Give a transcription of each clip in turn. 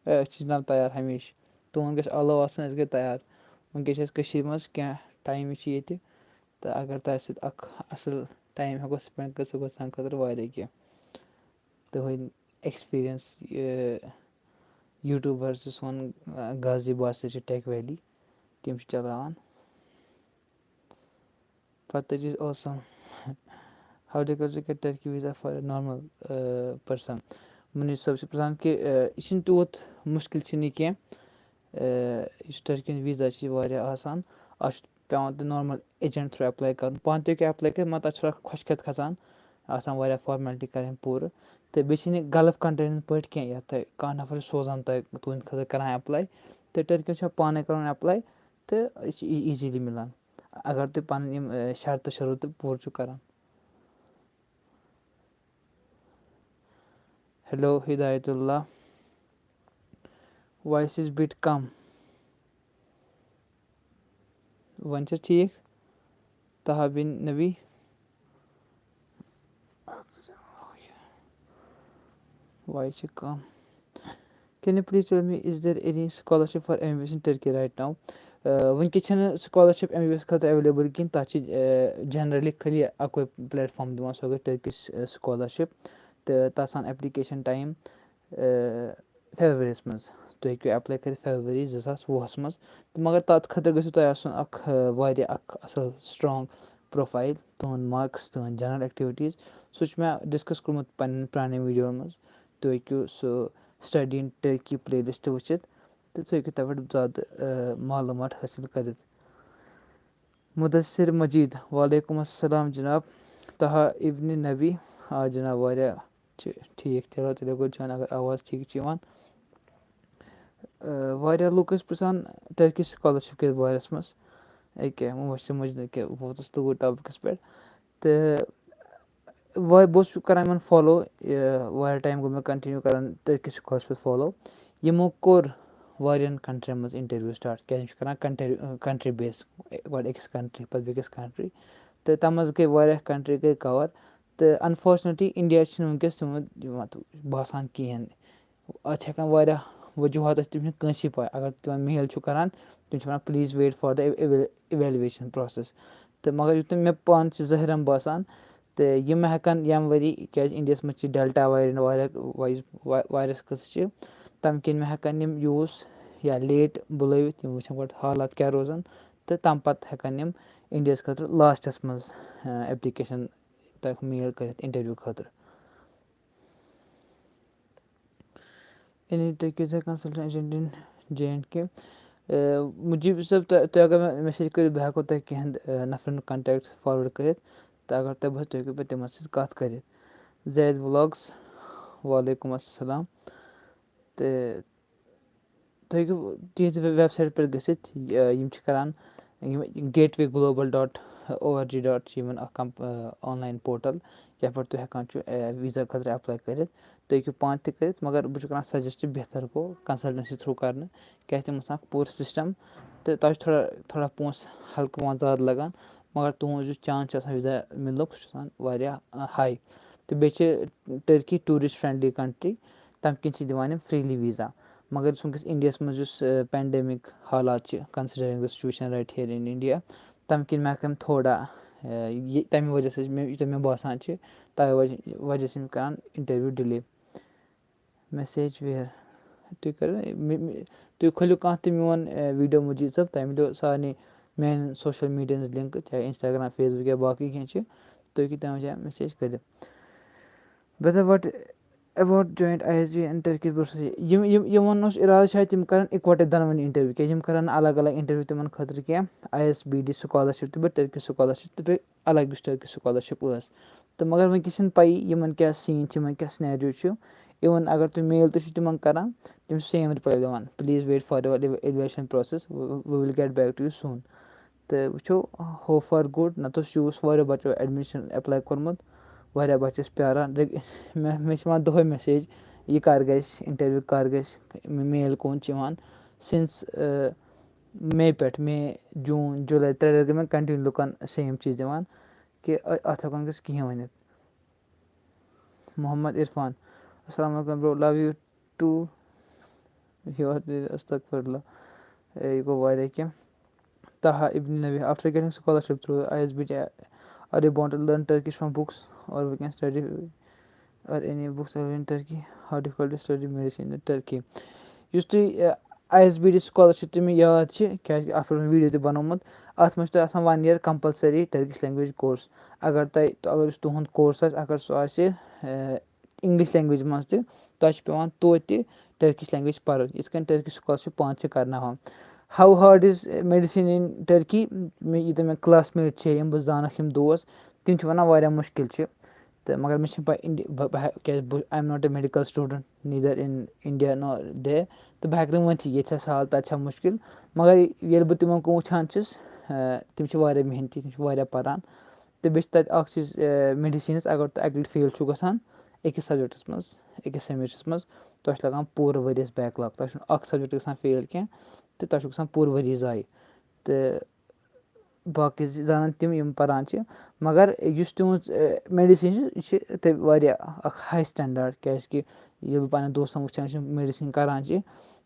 أسۍ چھِ جِناب تیار ہمیشہِ تُہُنٛد گژھِ علاوٕ آسُن أسۍ گٔے تیار وٕنکٮ۪س چھِ اَسہِ کٔشیٖرِ منٛز کینٛہہ ٹایم چھِ ییٚتہِ تہٕ اگر تۄہہِ سۭتۍ اَکھ اَصٕل ٹایم ہٮ۪کو سپٮ۪نٛڈ کٔرِتھ سُہ گوٚو سانہِ خٲطرٕ واریاہ کینٛہہ تُہٕنٛدۍ ایٚکٕسپیٖریَنس یوٗٹیوٗبَر چھِ سون غازی باسِط چھِ ٹٮ۪ک ویلی تِم چھِ چلاوان پَتہٕ چھِ اوسم how difficult to get Turkey visa for a normal person Munir sahab چھِ پرٛژھان کہِ یہِ چھِنہٕ تیوٗت مُشکِل چھِنہٕ یہِ کینٛہہ یُس ٹرکی ہُنٛد ویٖزا چھِ یہِ واریاہ آسان اَتھ چھُ پٮ۪وان تۄہہِ نارمل ایجنٛٹ تھرٛوٗ ایٚپلاے کَرُن پانہٕ تہِ ہیٚکِو ایٚپلاے کٔرِتھ مگر تَتھ چھِ تھوڑا خۄشکٮ۪تھ کھَسان آسان واریاہ فارمیلٹی کَرٕنۍ پوٗرٕ تہٕ بیٚیہِ چھِنہٕ یہِ گَلف کَنٹرٛیٖیَن ہٕنٛدۍ پٲٹھۍ کینٛہہ یَتھ تۄہہِ کانٛہہ نفر چھُ سوزان تۄہہِ تُہٕنٛدِ خٲطرٕ کَران ایٚپلاے تہٕ ٹرکی چھُ پانَے کَرُن ایٚپلاے تہٕ یہِ چھِ ایٖزیٖلی مِلان اگر تُہۍ پَنٕنۍ یِم شرطہٕ شروٗطہٕ پوٗرٕ چھُو کَران ہیلو ہِدایت اللہ وایِس اِز بِٹ کَم وۄنۍ چھا ٹھیٖک طہ بِن نبی وایِس چھِ come can you please tell me is there any scholarship for M B B S in Turkey right now وٕنکٮ۪س چھَنہٕ scholarship M B B S خٲطرٕ ایویلیبٕل کِہیٖنۍ تَتھ چھِ جَنرٔلی خٲلی اَکوے پلیٹ فارم دِوان سۄ گٔے ٹرکِش سکالرشِپ تہٕ تَتھ آسان ایپلِکیشَن ٹایم فیبرؤریَس منٛز تُہۍ ہیٚکِو ایٚپلاے کٔرِتھ فیبرؤری 2020 منٛز تہٕ مگر تَتھ خٲطرٕ گٔژھِو تۄہہِ آسُن اَکھ واریاہ اَکھ اَصٕل سٕٹرٛانٛگ پرٛوفایِل تُہُنٛد مارکٕس تُہٕنٛدۍ جَنرَل ایٚکٹِوِٹیٖز سُہ چھُ مےٚ ڈِسکَس کوٚرمُت پنٛنٮ۪ن پرٛانٮ۪ن ویٖڈیوَن منٛز تُہۍ ہیٚکِو سُہ study in Turkey playlist وٕچھِتھ تہٕ تُہۍ ہیٚکِو تَتھ پٮ۪ٹھ زیادٕ معلوٗمات حٲصِل کٔرِتھ مُدثِر مجیٖد وعلیکُم السلام جِناب طہ اِبنِ نبی آ جِناب واریاہ چھِ ٹھیٖک چلو تیٚلے گوٚو جان اگر آواز ٹھیٖک چھِ یِوان واریاہ لُکھ ٲسۍ پِرٛژھان ٹرکِش سکالرشِپ کِس بارَس منٛز أکیٛاہ وۄنۍ سمجھ نہٕ کہِ ووتُس توٗرۍ ٹاپِکَس پٮ۪ٹھ تہٕ بہٕ اوسُس کَران یِمَن فالو واریاہ ٹایم گوٚو مےٚ کَنٹِنیوٗ کَران ٹرکِش سکالرشِپ فالو یِمو کوٚر واریاہَن کَنٹرٛیَن منٛز اِنٹَروِو سٹاٹ کیٛازِ یِم چھِ کَران کَنٹرٛی بیس گۄڈٕ أکِس کَنٹرٛی پَتہٕ بیٚکِس کَنٹرٛی تہٕ تَتھ منٛز گٔے واریاہ کَنٹرٛی گٔے کَوَر تہٕ اَنفارچُنیٹلی اِنڈیا چھِنہٕ وٕنکٮ۪س تِمَن باسان کِہیٖنۍ اَتھ چھِ ہٮ۪کان واریاہ وجوٗہات ٲسۍ تِم چھِنہٕ کٲنٛسے پاے اگر تِمن میل چھُ کَران تِم چھِ وَنان please wait for the evaluation process تہٕ مگر یُتھ نہٕ مےٚ پانہٕ چھِ ظٲہِرَن باسان تہٕ یِم ہٮ۪کَن ییٚمہِ ؤری کیٛازِ اِنڈیاہَس منٛز چھِ ڈٮ۪لٹا ویریَنٹ واریاہ قٕصہٕ چھِ تَمہِ کِنۍ مےٚ ہٮ۪کَن یِم یوٗز یا لیٹ بُلٲوِتھ یِم وٕچھَن گۄڈٕ حالات کیٛاہ روزان تہٕ تَمہِ پَتہٕ ہٮ۪کَن یِم اِنڈیاہَس خٲطرٕ لاسٹَس منٛز ایپلِکیشَن تۄہہِ میل کٔرِتھ اِنٹَروِو خٲطرٕ consultant agent in J and K Mujeeb sahab تُہۍ اگر مےٚ میسیج کٔرِتھ بہٕ ہٮ۪کو تۄہہِ کینٛہہ نفرَن ہُنٛد کَنٹیکٹ فاروٲڈ کٔرِتھ تہٕ اگر تۄہہِ باسہِ تُہۍ ہیٚکِو پَتہٕ تِمَن سۭتۍ کَتھ کٔرِتھ زید وٕلاگٕس وعلیکُم السلام تہٕ تُہۍ ہیٚکِو تِہنٛزِ وٮ۪ب سایٹہِ پٮ۪ٹھ گٔژھِتھ یِم چھِ کَران gateway global dot O R G dot چھِ یِمَن اَکھ آنلاین پورٹَل یَتھ پٮ۪ٹھ تُہۍ ہٮ۪کان چھُ ویٖزا خٲطرٕ ایٚپلاے کٔرِتھ تُہۍ ہیٚکِو پانہٕ تہِ کٔرِتھ مگر بہٕ چھُس کَران سَجَسٹ بہتر گوٚو کَنسَلٹَنسی تھرٛوٗ کَرنہٕ کیٛازِ تِمَن آسان پوٗرٕ سِسٹَم تہٕ تۄہہِ چھُ تھوڑا پونٛسہٕ ہلکہٕ پَہَن زیادٕ لَگان مگر تُہُنٛد یُس چانس چھِ آسان ویٖزا مِلنُک سُہ چھُ آسان واریاہ ہاے تہٕ بیٚیہِ چھِ ٹرکی ٹوٗرِسٹ فرٛٮ۪نٛڈلی کَنٹرٛی تَمہِ کِنۍ چھِ دِوان یِم فرٛیٖلی ویٖزا مگر یُس وٕنکٮ۪س اِنڈیاہَس منٛز یُس پینڈیمِک حالات چھِ considering the situation right here in India تَمہِ کِنۍ مےٚ ہٮ۪کَن تھوڑا تَمہِ وجہ سۭتۍ یوٗتاہ مےٚ باسان چھِ تَوَے وجہ سۭتۍ کَران اِنٹَروِو ڈِلے میسیج وِیَر تُہۍ کٔرِو تُہۍ کھٲلِو کانٛہہ تہِ میون ویٖڈیو مُجیٖد صٲب تۄہہِ مِلیو سارنٕے میٛانٮ۪ن سوشَل میٖڈیا ہٕنٛز لِنکہٕ چاہے اِنسٹاگرٛام فیس بُک یا باقٕے کینٛہہ چھِ تُہۍ ہیٚکِو تَمہِ جایہِ میسیج کٔرِتھ whether what about joint I S B and Turkey یِمَن اوس اِرادٕ شاید تِم کَرَن اِکوَٹَے دۄنوٕنی اِنٹَروِو کیٛازِ یِم کَرَن نہٕ الگ الگ اِنٹَروِو تِمَن خٲطرٕ کینٛہہ I S B D scholarship تہِ بیٚیہِ ٹرکی سکالرشِپ تہٕ بیٚیہِ الگ یُس ٹرکی سکالرشِپ ٲس تہٕ مگر وٕنکٮ۪س چھِنہٕ پَیی یِمَن کیٛاہ سیٖن چھِ یِمَن کیٛاہ سِنیریو چھُ اِوٕن اگر تُہۍ میل تہِ چھُ تِمَن کَران تِم چھِ سیم رِپلاے دِوان please wait for your evaluation process will will get back to you soon تہٕ وٕچھو ہوپ فار گُڈ نَتہٕ اوس یوٗس واریاہ بَچو ایڈمِشَن ایٚپلاے کوٚرمُت واریاہ بَچہِ ٲسۍ پیاران مےٚ چھِ یِوان دۄہَے میسیج یہِ کَر گژھِ اِنٹَروِو کَر گژھِ میل کوٚن چھِ یِوان سِنٕس مے پٮ۪ٹھ مے جوٗن جُلاے 3 رٮ۪تھ گٔے مےٚ کَنٹِنیوٗ لُکَن سیم چیٖز دِوان کہِ اَتھ ہٮ۪کو نہٕ گژھِ کِہیٖنۍ ؤنِتھ محمد عرفان السلام علیکُم برو لَو یوٗ ٹوٗ یورٕ استغفرullah یہِ گوٚو واریاہ کینٛہہ. Taha Ibn Nabi, after getting scholarship through ISBT, are you want to learn Turkish from books, or we can study or any books in Turkey? How difficult to study medicine in Turkey? یُس تُہۍ ISBT scholarship تہِ مےٚ یاد چھِ کیٛازِکہِ اَتھ پٮ۪ٹھ video تہِ بَنومُت اَتھ منٛز چھِ تۄہہِ آسان 1 year compulsory Turkish language course. اگر یُس تُہُنٛد کورس آسہِ اگر سُہ آسہِ اِنٛگلِش لینٛگویج منٛز تہِ تۄہہِ چھِ پٮ۪وان توتہِ ٹٔرکِش لینٛگویج پَرُن یِتھ کٔنۍ ٹٔرکِش سکالرشِپ پانہٕ چھِ کَرناوان. How hard is medicine in Turkey ییٖتیٛاہ مےٚ کٕلاس میٹ چھِ یِم بہٕ زانَکھ یِم دوس تِم چھِ وَنان واریاہ مُشکِل چھِ تہٕ مگر مےٚ چھِنہٕ پَے کیٛازِ I am not a medical student neither in India nor they تہٕ بہٕ ہٮ۪کہٕ نہٕ ؤنتھٕے ییٚتہِ چھا سہل تَتہِ چھا مُشکِل مگر ییٚلہِ بہٕ تِمَن کُن وٕچھان چھُس تِم چھِ واریاہ محنتی تِم چھِ واریاہ پَران تہٕ بیٚیہِ چھِ تَتہِ اَکھ چیٖز میڈِسیٖنَس اگر تُہۍ اَکہِ لَٹہِ فیل چھُو گژھان أکِس سَبجَکٹَس منٛز أکِس سٮ۪مِسٹرَس منٛز تۄہہِ چھُ لَگان پوٗرٕ ؤریَس بیک لاگ تۄہہِ چھُنہٕ اَکھ سَبجَکٹ گژھان فیل کینٛہہ تہٕ تۄہہِ چھُ گژھان پوٗرٕ ؤری ضایع تہٕ باقٕے زانان تِم یِم پَران چھِ مگر یُس تِہُنٛد میڈِسین چھُ یہِ چھِ تَتہِ واریاہ اَکھ ہاے سٹینڈاڈ کیٛازِکہِ ییٚلہِ بہٕ پنٛنٮ۪ن دوستَن وٕچھان چھِ میڈِسین کَران چھِ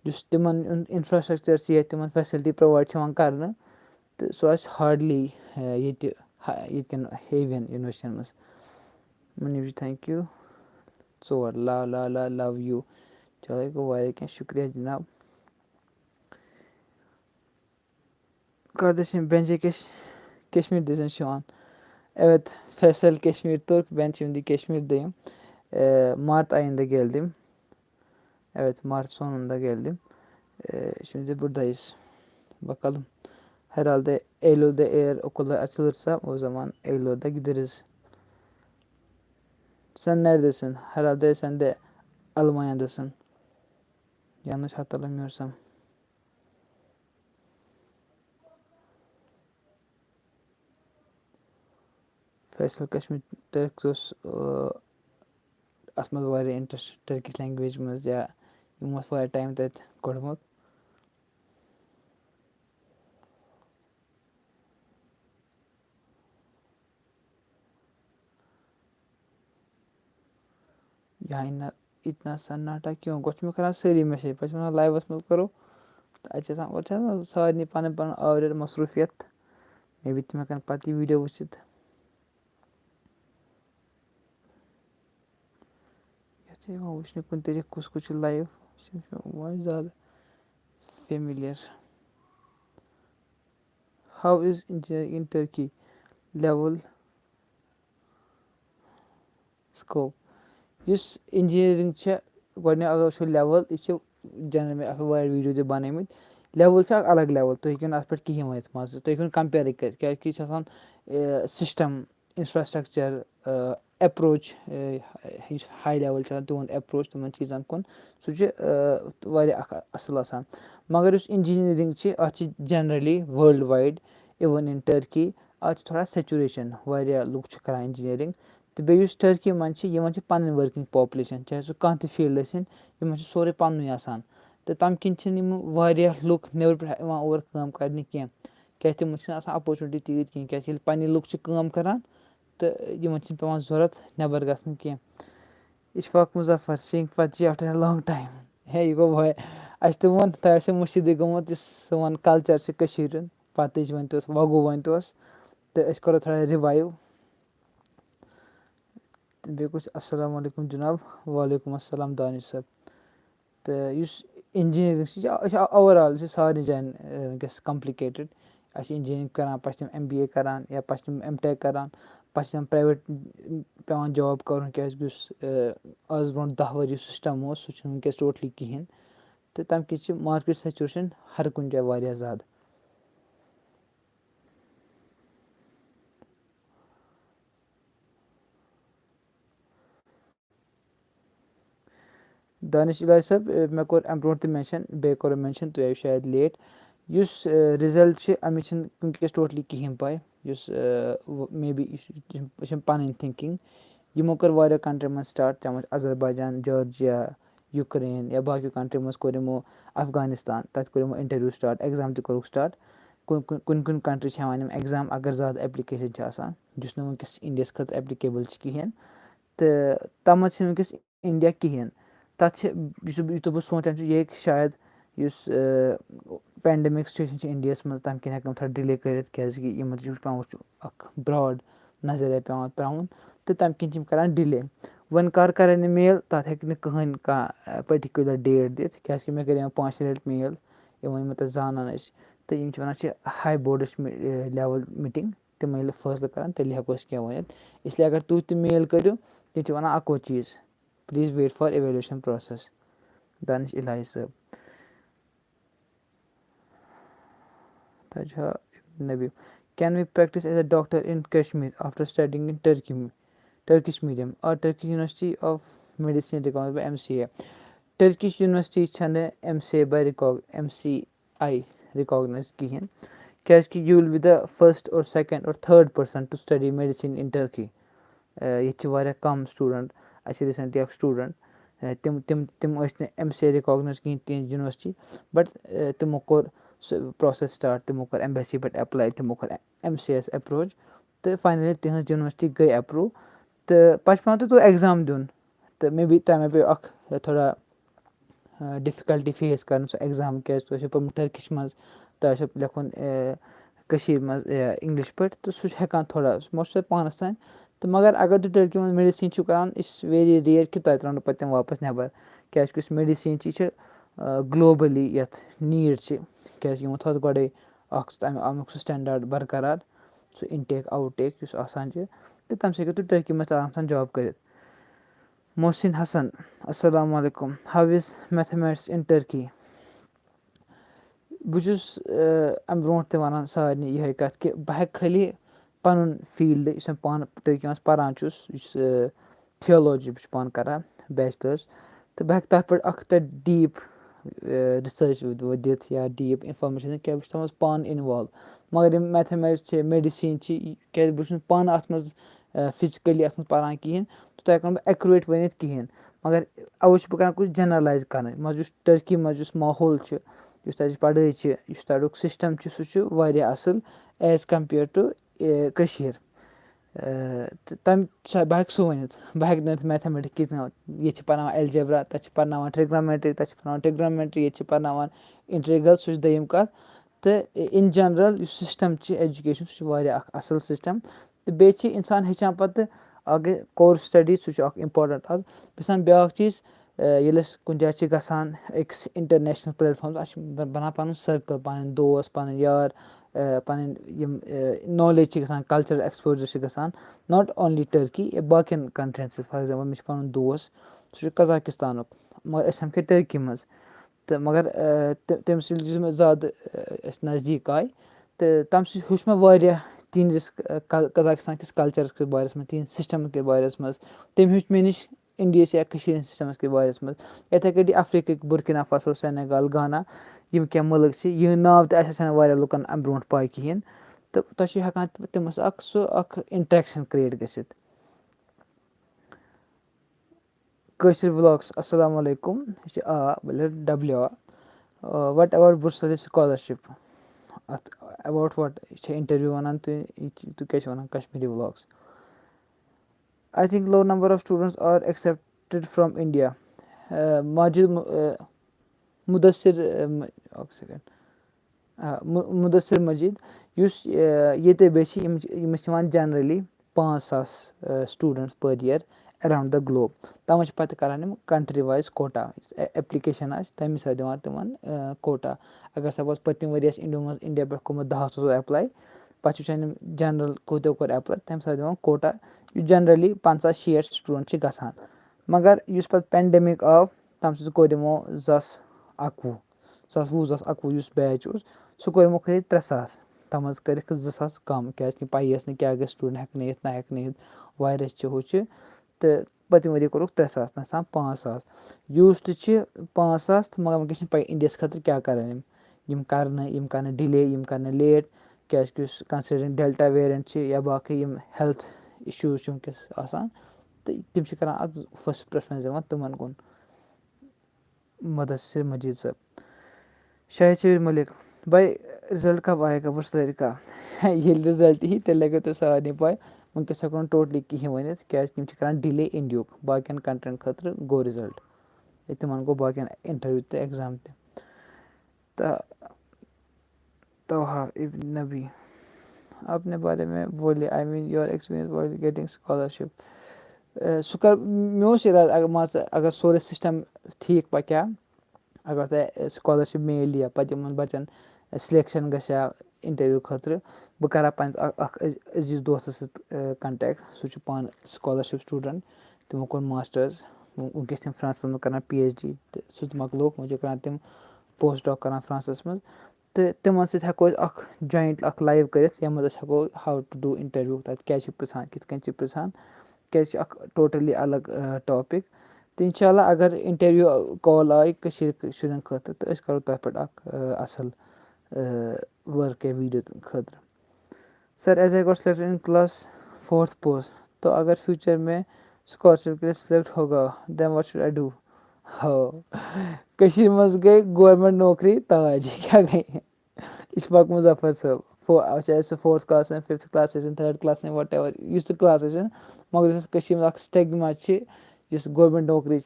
یُس تِمَن ہُنٛد اِنفراسٹرٛکچَر چھِ یا تِمَن فیسَلٹی پرٛووایڈ چھِ یِوان کَرنہٕ تہٕ سُہ آسہِ ہاڈلی ییٚتہِ ییٚتہِ کٮ۪ن ہیوِیَن یوٗنیورسٹِیَن منٛز. مُنیٖب جی تھینٛک یوٗ 4 لَو یوٗ چلو یہِ گوٚو واریاہ کینٛہہ شُکریہ جِناب. کَردَس یِم بٮ۪نچے کشمیٖر دِژَن شان Evet Faisal Keşmir Türk ben şimdi Keşmir'deyim. Mart ayında geldim. Evet Mart sonunda geldim. Şimdi buradayız. Bakalım. Herhalde Eylül'de eğer okullar açılırsa o zaman Eylül'de gideriz. Sen neredesin? Herhalde sen de Almanya'dasın. Yanlış hatırlamıyorsam. Faisal Keşmir Türk اوس اَتھ منٛز واریاہ interest Turkish language منٛز یا یِمو اوس واریاہ time تَتہِ کوٚڑمُت. اِتنا سَناٹا کیوں گۄڈٕ چھِ مےٚ کَران سٲری میسیج پَتہٕ چھِ وَنان لایوَس منٛز کَرو تہٕ اَتہِ چھِ آسان گۄڈٕ چھِ آسان سارنٕے پَنٕنۍ پَنُن آوریر مصروٗفیت مے بی تِم ہٮ۪کَن پَتہٕ یہِ ویٖڈیو وٕچھِتھ. یَتھ چھِ یِوان وٕچھنہٕ کُنہِ طریٖقہٕ کُس چھُ لایِو یہِ چھِ واریاہ زیادٕ familiar. How is engineering in Turkey level scope یُس اِنجیٖنٔرِنٛگ چھےٚ گۄڈٕنیٚتھ اگر وٕچھو لیوٕل یہِ چھِ جَنرَل مےٚ اَتھ واریاہ ویٖڈیو تہِ بَنٲومٕتۍ لیوٕل چھِ اَکھ الگ لیوٕل تُہۍ ہیٚکِو نہٕ اَتھ پٮ۪ٹھ کِہیٖنۍ ؤنِتھ مان ژٕ تُہۍ ہیٚکِو نہٕ کَمپیرٕے کٔرِتھ کیٛازِکہِ یہِ چھِ آسان سِسٹَم اِنفراسٹرٛکچَر اٮ۪پروچ یُس ہاے لیوٕل چھِ آسان تِہُنٛد اٮ۪پروچ تِمَن چیٖزَن کُن سُہ چھُ واریاہ اَکھ اَصٕل آسان مگر یُس اِنجیٖنٔرِنٛگ چھِ اَتھ چھِ generally world wide even in Turkey اَتھ چھِ تھوڑا سیچُریشَن واریاہ لُکھ چھِ کَران اِنجیٖنٔرِنٛگ تہٕ بیٚیہِ یُس ٹٔرکی منٛز چھِ یِمَن چھِ پَنٕنۍ ؤرکِنٛگ پاپلیشَن چاہے سُہ کانٛہہ تہِ فیٖلڈ ٲسِنۍ یِمَن چھِ سورُے پَننُے آسان تہٕ تَمہِ کِنۍ چھِنہٕ یِم واریاہ لُکھ نٮ۪برٕ پٮ۪ٹھ یِوان اور کٲم کَرنہِ کینٛہہ کیٛازِ تِمَن چھِنہٕ آسان اَپورچُنِٹی تیٖتۍ کینٛہہ کیٛازِکہِ ییٚلہِ پنٛنہِ لُکھ چھِ کٲم کَران تہٕ یِمَن چھِنہٕ پٮ۪وان ضوٚرَتھ نٮ۪بَر گژھنہٕ کینٛہہ. اِشفاق مُظفر سِنٛگھ پَتجی آفٹر اے لانٛگ ٹایم یہِ گوٚو اَسہِ تہِ ووٚن تۄہہِ آسیو مٔشیٖدٕے گوٚمُت یُس سون کَلچَر چھِ کٔشیٖرِ ہُنٛد پَتٕج ؤنۍتوس وَگُو ؤنۍتوس تہٕ أسۍ کَرو تھوڑا رِوایِو. تہٕ بیٚیہِ گوٚژھ اَسَلامُ علیکُم جِناب. وعلیکُم اَسَلام دانِش صٲب. تہٕ یُس اِنجیٖنٔرِنٛگ چھِ یہِ چھِ اوٚوَرآل یہِ چھِ سارنٕے جایَن وٕنکٮ۪س کَمپلِکیٹٕڈ اَسہِ چھِ اِنجیٖنٔرِنٛگ کَران پَتہٕ چھِ تِم MBA کَران یا پَتہٕ چھِ تِم MTech کَران پَتہٕ چھِ تِم پرٛایویٹ پٮ۪وان جاب کَرُن کیٛازِکہِ یُس آز برونٛٹھ 10 ؤری یُس سِسٹَم اوس سُہ چھُنہٕ وٕنکٮ۪س ٹوٹلی کِہیٖنۍ تہٕ تَمہِ کِنۍ چھِ مارکیٹ سچُویشَن ہر کُنہِ جایہِ واریاہ زیادٕ. دانِش علاج صٲب مےٚ کوٚر اَمہِ برونٛٹھ تہِ مٮ۪نشَن بیٚیہِ کوٚر مٮ۪نشَن تُہۍ آیِو شاید لیٹ یُس رِزَلٹ چھِ اَمِچ چھِنہٕ وٕنکٮ۪س ٹوٹلی کِہیٖنۍ پَے یُس مے بی یہِ چھَنہٕ پَنٕنۍ تھِنکِنٛگ یِمو کٔر واریاہ کَنٹرٛی منٛز سٹاٹ تَتھ منٛز اَذربایجان جارجیا یُکرین یا باقٕیو کَنٹرٛی منٛز کوٚر یِمو اَفغانِستان تَتہِ کوٚر یِمو اِنٹَروِو سٹاٹ ایٚگزام تہِ کوٚرُکھ سٹاٹ کُنہِ کُنہِ کَنٹرٛی چھِ ہٮ۪وان یِم ایٚگزام اگر زیادٕ ایٚپلِکیشَن چھِ آسان یُس نہٕ وٕنکٮ۪س اِنڈیاہَس خٲطرٕ ایٚپلِکیبٕل چھِ کِہیٖنۍ تہٕ تَتھ منٛز چھِنہٕ وٕنکٮ۪س اِنڈیا کِہیٖنۍ تَتھ چھِ یُتھ بہٕ سونٛچان چھُس یہِ ہیٚکہِ شاید یُس پینڈمِک سُچویشَن چھِ اِنڈیاہَس منٛز تَمہِ کِنۍ ہٮ۪کان تھوڑا ڈِلے کٔرِتھ کیٛازِکہِ یِمَن چھُ پٮ۪وان وٕچھُن اَکھ برٛاڈ نظریہ پٮ۪وان ترٛاوُن تہٕ تَمہِ کِنۍ چھِ یِم کَران ڈِلے. وۄنۍ کَر کَرن یِم میل تَتھ ہیٚکہِ نہٕ کٕہٕنۍ کانٛہہ پٔٹِکیوٗلَر ڈیٹ دِتھ کیٛازِکہِ مےٚ کَرے 5 لَٹہِ میل یِم ؤنۍ مےٚ تۄہہِ زانان ٲسۍ تہٕ یِم چھِ وَنان چھِ ہاے بوڈٕچ لیوَل مِٹِنٛگ تِم ییٚلہِ فٲصلہٕ کَران تیٚلہِ ہٮ۪کو أسۍ کینٛہہ ؤنِتھ اِسلیے اگر تُہۍ تہِ میل کٔرِو تِم چھِ وَنان اَکوے چیٖز please wait for evaluation process. Danish Elahi sahab تَجہا Nabi can we practice as a doctor in Kashmir after studying in Turkish medium are Turkish university of medicine recognized by MCA. Turkish university چھَنہٕ MCA باے MCI رِکاگنایز کِہیٖنۍ کیٛازِکہِ you will be the first or second or تھٲڈ person to study medicine in Turkey. ییٚتہِ چھِ واریاہ کَم student اَسہِ چھِ ریٖسٮ۪نٛٹلی اَکھ سٹوٗڈَنٛٹ تِم ٲسۍ نہٕ MCA رِکاگنایز کِہیٖنۍ تِہِنٛز یوٗنیورسٹی بَٹ تِمو کوٚر سُہ پرٛوسٮ۪س سٹاٹ تِمو کوٚر ایمبیسی پٮ۪ٹھ اٮ۪پلاے تِمو کوٚر MCA یَس اٮ۪پروچ تہٕ فاینٔلی تِہٕنٛز یوٗنیورسٹی گٔے اٮ۪پروٗ تہٕ پَتہٕ چھُ پٮ۪وان تۄہہِ ایٚگزام دیُن تہٕ مے بی تۄہہِ مےٚ پیٚو اَکھ تھوڑا ڈِفِکَلٹی فیس کَرُن سُہ ایٚگزام کیٛازِ تۄہہِ چھُو پوٚرمُت ٹٔرکِش منٛز تۄہہِ آسیو لیکھُن کٔشیٖرِ منٛز اِنٛگلِش پٲٹھۍ تہٕ سُہ چھُ ہٮ۪کان تھوڑا سُہ ما چھُ تۄہہِ پانَس تانۍ تہٕ مگر اگر تُہۍ ٹٔرکی منٛز میڈِسن چھُو کَران اِٹٕس ویری رِیَر کہِ تۄہہِ ترٛاونو پَتہٕ تِم واپَس نٮ۪بَر کیٛازِکہِ یُس میڈِسن چھِ یہِ چھِ گلوبٔلی یَتھ نیٖڈ چھِ کیٛازِکہِ یِمو تھوٚو گۄڈَے اَکھ اَمیُک سُہ سٹینڈاڈ برقرار سُہ اِنٹیک آوُٹ ٹیک یُس آسان چھِ تہٕ تَمہِ سۭتۍ ہیٚکِو تُہۍ ٹٔرکی منٛز تہِ آرام سان جاب کٔرِتھ. محسِن حسن اَسَلامُ علیکُم ہَو اِز میتھامیٹِکٕس اِن ٹٔرکی. بہٕ چھُس اَمہِ برونٛٹھ تہِ وَنان سارنٕے یِہوٚے کَتھ کہِ بہٕ ہٮ۪کہٕ خٲلی پَنُن فیٖلڈٕ یُس مےٚ پانہٕ ٹٔرکی منٛز پَران چھُس یُس تھیولوجی بہٕ چھُس پانہٕ کَران بیچلٲرٕس تہٕ بہٕ ہٮ۪کہٕ تَتھ پٮ۪ٹھ اَکھ تۄہہِ ڈیٖپ رِسٲرٕچ دِتھ یا ڈیٖپ اِنفارمیشَن کیٛاہ بہٕ چھُس تَتھ منٛز پانہٕ اِنوالو مگر یِم میتھامیٹِکٕس چھِ میڈِسن چھِ کیٛازِ بہٕ چھُس نہٕ پانہٕ اَتھ منٛز فِزِکٔلی اَتھ منٛز پَران کِہیٖنۍ تہٕ تۄہہِ ہٮ۪کو نہٕ بہٕ ایکوٗریٹ ؤنِتھ کِہیٖنۍ مگر اَوَے چھُس بہٕ کَران کُछ جَنرَلایز کَرٕنۍ مان ژٕ یُس ٹٔرکی منٛز یُس ماحول چھُ یُس تَتِچ پَڑٲے چھِ یُس تَتیُک سِسٹَم چھُ سُہ چھُ واریاہ اَصٕل ایز کَمپِیٲڈ ٹُو کٔشیٖر تہٕ تَمہِ ساتہٕ بہٕ ہٮ۪کہٕ سُہ ؤنِتھ بہٕ ہٮ۪کہٕ نہٕ ؤنِتھ میتھامیٹِکس کِتھ ییٚتہِ چھِ پَرناوان ایلجبرا تَتہِ چھِ پَرناوان ٹِرٛگنومیٹرٛی تَتہِ چھِ پَرناوان ٹِرٛگنومیٹرٛی ییٚتہِ چھِ پَرناوان اِنٹِرٛگرٛل سُہ چھِ دوٚیِم کَتھ تہٕ اِن جَنرَل یُس سِسٹَم چھِ ایجوکیشَن سُہ چھُ واریاہ اَکھ اَصٕل سِسٹَم تہٕ بیٚیہِ چھِ اِنسان ہیٚچھان پَتہٕ اَکھ گٔے کورس سٹڈی سُہ چھُ اَکھ اِمپاٹَنٛٹ اَکھ بیٚیہِ بیٛاکھ چیٖز ییٚلہِ أسۍ کُنہِ جایہِ چھِ گژھان أکِس اِنٹَرنیشنَل پلیٹفارمَس اَسہِ چھِ بَنان پَنُن سٔرکٕل پَنٕنۍ دوس پَنٕنۍ یار پَنٕنۍ یِم نالیج چھِ گژھان کَلچَر ایٚکسپوجَر چھِ گژھان ناٹ اونلی ٹٔرکی یا باقٕیَن کَنٹرٛیَن سۭتۍ فار ایٚگزامپٕل مےٚ چھُ پَنُن دوس سُہ چھُ قزاکِستانُک مگر أسۍ سَمکھے ٹٔرکی منٛز تہٕ مگر تٔمۍ سۭتۍ یُس مےٚ زیادٕ أسۍ نزدیٖک آیہِ تہٕ تَمہِ سۭتۍ ہیوٚچھ مےٚ واریاہ تِہنٛدِس قزاکِستان کِس کَلچَرَس کِس بارَس منٛز تِہنٛدِ سِسٹَمہٕ کِس بارَس منٛز تٔمۍ ہیوٚچھ مےٚ نِش اِنڈیہِچ یا کٔشیٖرِ ہِنٛدِس سِسٹَمَس کِس بارَس منٛز یِتھَے کٔٹھۍ اَفریٖقٕکۍ بُرکِنا فاسو سینگال گانا یِم کینٛہہ مُلک چھِ یِہٕنٛدۍ ناو تہِ آسہِ نہٕ واریاہ لُکَن اَمہِ برونٛٹھ پاے کِہیٖنۍ تہٕ تۄہہِ چھُ ہٮ۪کان تِمَن سۭتۍ اَکھ اِنٹرٛیکشَن کِرٛیٹ گٔژھِتھ. کٲشِر وِلاگٕس اَسَلامُ علیکُم یہِ چھِ WA what about bursary scholarship اَتھ ایٚباوُٹ وَٹ یہِ چھےٚ اِنٹَروِو وَنان تُہۍ کیٛاہ چھِو وَنان Kashmiri vlogs. I think low number of students are accepted from India Majid Mudasir اَکھ سیٚکَنٛڈ مُدثِر مجیٖد یُس ییٚتہِ بیٚیہِ چھِ یِمَن چھِ یِوان generally 5,000 students per year around the Globe تَتھ منٛز چھِ پَتہٕ کَران یِم کَنٹرٛی وایز کوٹا یُس ایپلِکیشَن آسہِ تَمہِ حِسابہٕ دِوان تِمَن کوٹا اگر سپوز پٔتمہِ ؤرۍ آسہِ اِنڈیا پٮ۪ٹھ کوٚرمُت 10,000 ایپلاے پَتہٕ چھِ وٕچھان یِم جَنرَل کوٗتاہ کوٚر ایپلاے تَمہِ ساتہٕ دِوان کوٹا یُس جَنرٔلی 50-60 سٹوٗڈَنٛٹ چھِ گژھان مگر یُس پَتہٕ پینڈیمِک آو تَمہِ سۭتۍ کوٚر یِمو 2020 یُس بیچ اوس سُہ کوٚر یِمو خٲلی 3,000 تَتھ منٛز کٔرِکھ 2,000 کَم کیٛازِکہِ پَیی ٲس نہٕ کیٛاہ گژھِ سٹوٗڈَنٛٹ ہٮ۪کہٕ نہٕ یِتھ نہ ہٮ۪کہٕ نہٕ یِتھ وایرَس چھِ ہُہ چھِ تہٕ پٔتمہِ ؤری کوٚرُکھ 3,000 نہ سا 5,000 یوٗز تہِ چھِ 5,000 تہٕ مگر وٕنکٮ۪س چھِنہٕ پَیی اِنڈیاہَس خٲطرٕ کیٛاہ کَرَن یِم کَرنہٕ ڈِلے یِم کَرنہٕ لیٹ کیٛازِکہِ یُس کَنسِڈرِنٛگ ڈٮ۪لٹا ویریَنٛٹ چھِ یا باقٕے یِم ہٮ۪لٕتھ اِشوٗز چھِ وٕنکٮ۪س آسان تہٕ تِم چھِ کَران اَتھ فٔسٹ پرٛٮ۪فرَنٕس دِوان تِمَن کُن. مُدثِر مجیٖد صٲب شاہد شبیٖر مٔلِک بھائی رِزَلٹ کب آیے گا بُرسَری کا ییٚلہِ رِزَلٹ یی تیٚلہِ لَگیو تۄہہِ سارنٕے پاے وٕنکٮ۪س ہٮ۪کو نہٕ ٹوٹلی کِہیٖنۍ ؤنِتھ کیٛازِکہِ یِم چھِ کَران ڈِلے اِنڈیہُک باقٕیَن کَنٹرٛیَن خٲطرٕ گوٚو رِزَلٹ تِمَن گوٚو باقٕیَن اِنٹَروِو تہٕ ایٚگزام تہِ. तोहा इब्न नबी अपने बारे में बोले I mean your experience while getting scholarship सु कर मे इराद मान अगर सोरे सिस्टम ठीक पक अगर तह स्कॉलरशिप मिल पे बच्चन सिलेक्शन गया इंटरव्यू खतर बह कर अजीज दोस्त कंटेक्ट सह पान स्कॉलरशिप स्टूडेंट तमो कोर मास्टर्स वनकस तम फ्रांसस में कर PhD तो सह मकलो वह कर तम पोस्ट डॉक कर फ्रांसस में तो तिमन सह हेको जॉइंट लाइव कर हेको हाउ टू डू इंटरव्यू तक क्या पृछान कित कन पृछान क्या टोटली अलग टॉपिक तो इंशाल्लाह अगर इंटरव्यू कॉल आई शुरन खतर तो करो तथ पे असल वर्क वीडियो खतर sir as I got selected in class 4th post तो अगर फ्यूचर में स्कॉलरशिप के लिए सिलेक्ट होगा then what should I do हो कशीर मज गई गवर्नमेंट नौकरी ताज क्या गई इशफाक मुजफ्फर साहब चाहे सह 4th class 5th class 3rd class what ever yes class मगर मज स्टिग्मा गवर्नमेंट नौकरी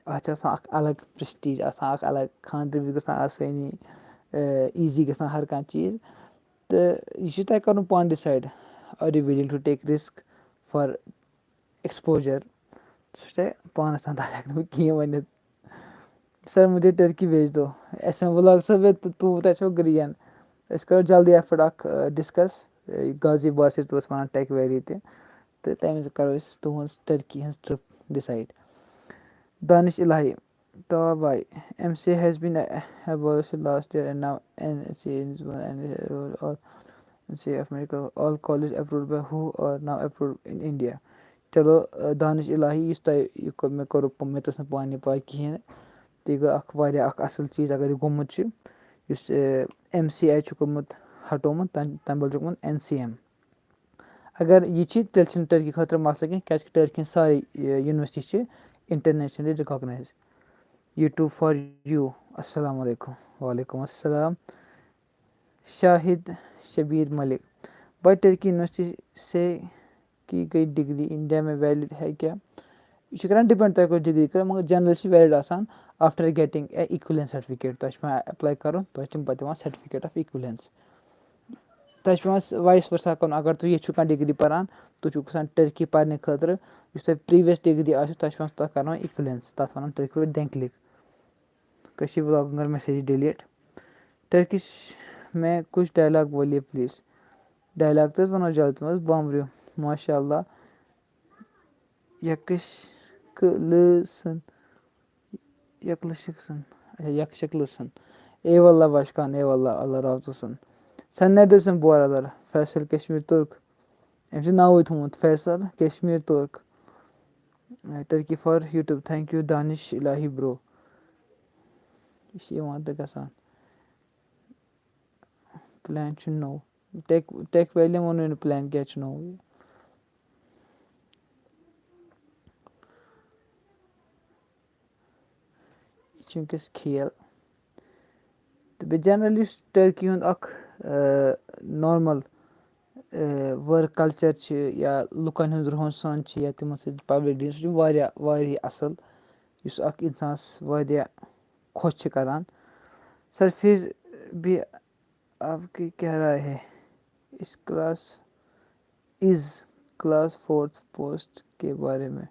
अलग प्रेस्टीज अलग खानदर गसानी ईजी गसान हर कह चीज़ तो यह तय कर पान decide are you willing to take risk for exposure सह पानस तान तक बह कहें वन सर मुझे टर्की भेज दो ऐसे व्लॉग सब तू तो ग्रीन करो जल्दी एफर्ट डिस्कस गाजीबाद से तो वन टेक वैली तो तमें करो तुज टर्की हज ट्रिप डिसाइड दानिश इलाही तो भाई MCA has been abolished last year and now NCA is all NCA of America all college approved by who or now approved in India चलो दानिश इलाही मे करो मे तस पानी पा कहें तो गो असल चीज़ अगर यह गोमुत MCI गोमुत हटोमुत तम बल गोमुत NCM अगर यह तेल टर्की खतर मसला कह क्या टर्की सारी university internationally recognize YouTube for you अस्सलाम वालेकुम वालेकुम अस्सलाम Shahid Shabir Malik by Turkey university से की गई डिग्री इंडिया में वैलिड है क्या यह कर डिपेंड तुम कोई डिग्री कर मगर जनरल वैलिड आसान after getting a equivalence certificate तुम अप्लाई कर तुम पे सर्टिफिकेट ऑफ इक्वलेंस तुम वाइस वर्सा कर अगर तुम ये डिग्री पान तुम गसान टर्की पढ़ने खतर तुम प्रीवियस डिग्री तुम कर इक्वलेंस तथ वन टर्की देंकलिक कशी ब्लॉगर मैसेज डिलीट टर्किश में कुछ डायलॉग बोलिए प्लीज़ डायलॉग तो वनो जल्द मज बम्ब्रियो माशाल्लाह यकशकलसन यकशकलसन ए वल्ला बशकान ए वल्ला अल्लाह रावतसन सन्नदसन बोरादर फैसल कश्मीर तुर्क अम नाव थोमुत फैसल Kashmir Turk Turkey for YouTube thank you Danish Ilahi bro यह तो गसान प्लान नो टेक वैली वो प्लान क्या नो वनकस खेल तो बे जनरली टर्की हूँ नॉर्मल वर्क कल्चर या लुकन हूँ रोहन सहन या तिमन सत पब्लिक डील वारिया असल इंसानस खुश करान सर फिर भी आपकी क्या राय है इस क्लास 4th पोस्ट के बारे में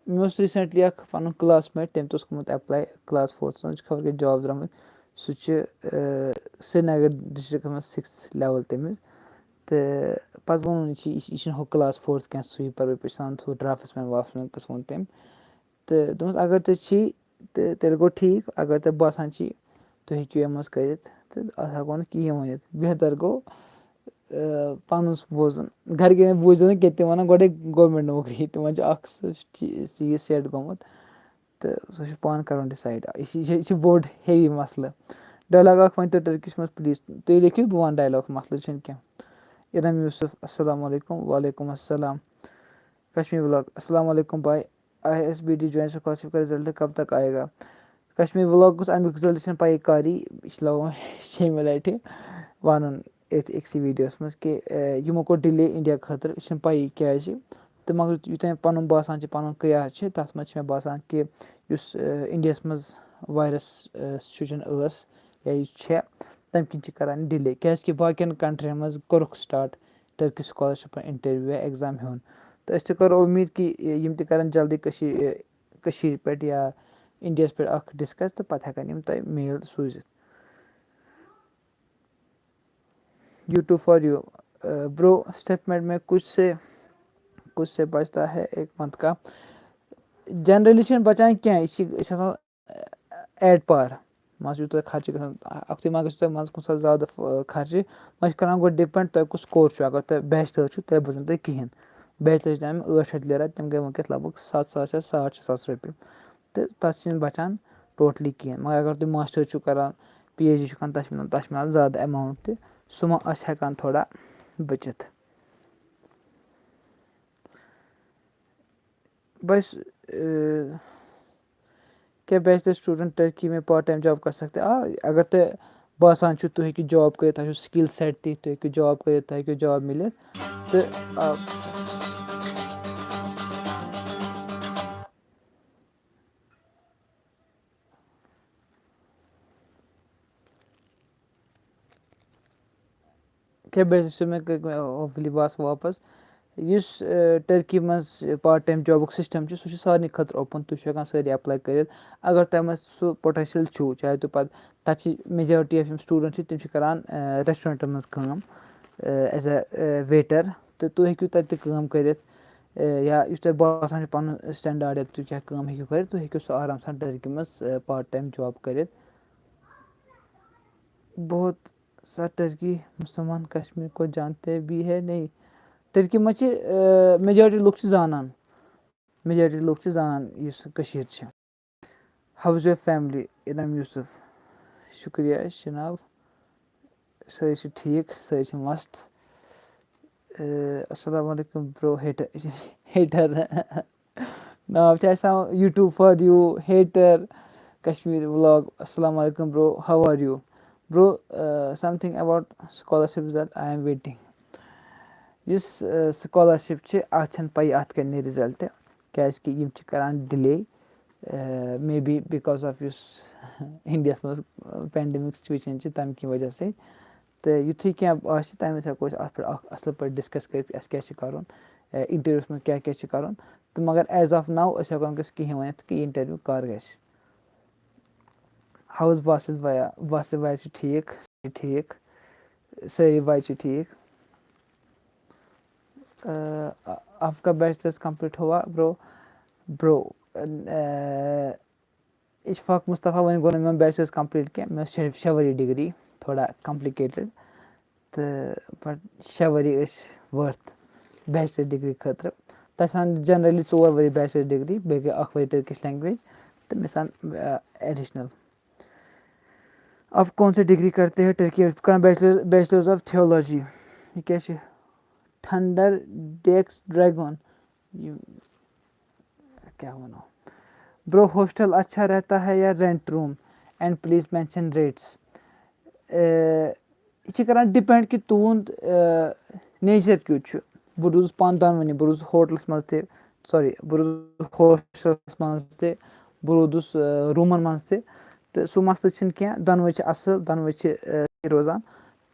मे रिसेंटली पन क्लासमेट तम कोमुत अप्लाई क्लास 4th खबर के जॉब द्रामुत श्रीनगर डिस्ट्रिक्ट में 6th लेवल तमिस तो पे वो यह क्लास 4th क्या स्वीपर वीपर सान ड्राफ्ट्समैन वाफ्ट्समैन कस वो तम तो दोपस अगर तुम तो तेल गो ठीक अगर तुम बसान तुम हेकू अम कर तो हेको कहें वन बेहतर गो पन बोजन घर बूझो क्या तम वन गोडे गवर्नमेंट नौकरी तम चीज सेट गोमुत तो सह पान कर डिसाइड यह बोड़ हेवी मसल डायलॉग वन तो टर्किश मज प्लीज तुम लिखियो बह वन डायलॉग मसल क्या इरम यूसुफ अस्सलाम वालेकुम वालेकुम अस्सलाम कश्मीर व्लॉग अस्सलाम वालेकुम भाई ISBD ज्वाइन स्कॉलरशिप का रिजल्ट कब तक आएगा कश्मीर व्लॉग अमिक रिजल्ट पे कारी यह लगो 6 लटि वन एक वीडियोस मज कि यमो को डिले इंडिया खतर यह पे क्या तो मगर यूत पन बासान पन कयास तथ मे बासान कि इंडिया मज वायरस सिचुएशन یا یُس چھےٚ تَمہِ کِنۍ چھِ کَران ڈِلے کیٛازِکہِ باقیَن کَنٹرٛیَن منٛز کوٚرُکھ سٹاٹ ٹٔرکِش سکالَرشِپَن اِنٹَروِو یا ایٚگزام ہیوٚن تہٕ أسۍ تہِ کَرو اُمید کہِ یِم تہِ کَرَن جلدی کٔشیٖرِ پٮ۪ٹھ یا اِنڈیاہَس پٮ۪ٹھ اَکھ ڈِسکَس تہٕ پَتہٕ ہٮ۪کَن یِم تۄہہِ میل سوٗزِتھ YouTube for you bro statement में कुछ से बचता है 1 मंथ का जनरली छुनहٕ बचان کینٛہہ یہِ چھِ آسان ایٹ پار مان ژٕ یوٗتاہ خرچہِ گژھان اَکھتُے ما گژھِ تۄہہِ منٛزٕ کُنہِ ساتہٕ زیادٕ خرچہِ وۄنۍ چھِ کَران گۄڈٕ ڈِپٮ۪نٛڈ تۄہہِ کُس کورس چھُ اگر تۄہہِ بیچلَر چھُ تیٚلہِ بچہِ نہٕ تۄہہِ کِہیٖنۍ بیچلَر چھِ تَمہِ 800 لیرا تِم گٔے وٕنکٮ۪س لگ بگ 7,000 یا 6,500 رۄپیہِ تہٕ تَتھ چھِنہٕ بَچان ٹوٹلی کِہیٖنۍ مگر اگر تُہۍ ماسٹٲرٕس چھُو کَران PhD چھُ کَران تَتھ چھِ مِلان زیادٕ اٮ۪ماوُنٛٹ تہِ سُہ ما آسہِ ہٮ۪کان تھوڑا بٔچِتھ بس کیٛاہ بیچلر स्टूडेंट टर्की में पार्ट टाइम जॉब कर सकते اگر تۄہہِ باسان چھُ تُہۍ ہیٚکِو جاب کٔرِتھ تۄہہِ چھُ سِکِل سٮ۪ٹ تہِ تُہۍ ہیٚکِو جاب کٔرِتھ تۄہہِ ہیٚکِو جاب مِلِتھ تہٕ کیٛاہ بیچلر مےٚ ہوپفُلی بہٕ آسہٕ واپَس یُس ٹٔرکی منٛز پارٹ ٹایم جابُک سِسٹَم چھُ سُہ چھُ سارنٕے خٲطرٕ اوپُن تُہۍ چھِو ہٮ۪کان سٲری اٮ۪پلاے کٔرِتھ اگر تۄہہِ منٛز سُہ پوٹینشَل چھُو چاہے تُہۍ پَتہٕ تَتہِ چھِ میجارٹی آف یِم سٹوٗڈَنٛٹ چھِ تِم چھِ کَران رٮ۪سٹورنٛٹَن منٛز کٲم ایز اےٚ ویٹَر تہٕ تُہۍ ہیٚکِو تَتہِ تہِ کٲم کٔرِتھ یا یُس تۄہہِ باسان چھُ پَنُن سٹینڈاڈ یا تُہۍ کیٛاہ کٲم ہیٚکِو کٔرِتھ تُہۍ ہیٚکِو سُہ آرام سان ٹٔرکی منٛز پارٹ ٹایم جاب کٔرِتھ بہت سا ٹٔرکی مُسلمان کشمیٖر کو جانتے بھی ہے نہیں ٹٔرکی منٛز چھِ میجارٹی لُکھ چھِ زانان یُس کٔشیٖر چھِ ہَو اِز یور فیملی اِنم یوٗسف شُکریہ جِناب سٲری چھِ ٹھیٖک سٲری چھِ مست اَسَلامُ علیکُم برو ہیٹر ناو چھِ اَسہِ آسان YouTube for you hater Kashmir vlog اَسَلامُ علیکُم bro how are you bro something about scholarship that I am waiting یُس سکالرشِپ چھِ اَتھ چھَنہٕ پَیی اَتھ کَرِ نیرِ رِزَلٹ کیٛازِکہِ یِم چھِ کَران delay may B because of یُس اِنڈیاہَس منٛز پینڈمِک سُچویشَن چھِ تَمہِ کہِ وجہ سۭتۍ تہٕ یُتھُے کینٛہہ آسہِ تَمہِ وِزِ ہٮ۪کو أسۍ اَتھ پٮ۪ٹھ اَکھ اَصٕل پٲٹھۍ ڈِسکَس کٔرِتھ اَسہِ کیٛاہ چھِ کَرُن اِنٹَروِیوَس منٛز کیٛاہ کیٛاہ چھِ کَرُن تہٕ مگر ایز آف نَو أسۍ ہٮ۪کو وٕنکٮ۪س کِہیٖنۍ ؤنِتھ کہِ یہِ اِنٹَروِو کَر گژھِ ہاوُس باسِز بیا باسِط باے چھِ ٹھیٖک سٲری باے چھِ ٹھیٖک آپ کا بیچلرس کمپلیٹ ہوا برو اِشفاق مُصطفیٰ وۄنۍ گوٚو نہٕ مےٚ بیچلرس کَمپلیٖٹ کینٛہہ مےٚ ٲس 6 ؤری ڈِگری تھوڑا کَمپلِکیٹِڈ تہٕ بَٹ 6 ؤری ٲسۍ ؤرٕتھ بیچلر ڈِگری خٲطرٕ تَتہِ چھِ آسان جَنرٔلی 4 ؤری بیچلر ڈِگری بیٚیہِ گٔے 1 ؤری ٹٔرکِش لینٛگویج تہٕ مےٚ آسان ایڈِشنَل آپ کون سی ڈِگری کرتے ہے ٹٔرکی بہٕ کَران بیچلٲرٕز آف تھیولوجی یہِ کیٛاہ چھِ تھنڈر ڈیکس ڈریگون یہِ کیٛاہ وَنو برو ہاسٹل اچھا رہتا ہے یا rent room and please mention rates یہِ چھِ کران ڈِپینڈ کہِ تُہُنٛد نیچر کیُتھ چھُ بہٕ روٗدُس پانہٕ دۄنوٕنی بہٕ روٗدُس ہوٹلَس منٛز تہِ بہٕ روٗدُس ہوسٹلَس منٛز تہِ بہٕ روٗدُس روٗمَن منٛز تہِ تہٕ سُہ مَسلہٕ چھِنہٕ کینٛہہ دۄنوَے چھِ اَصٕل دۄنوَے چھِ روزان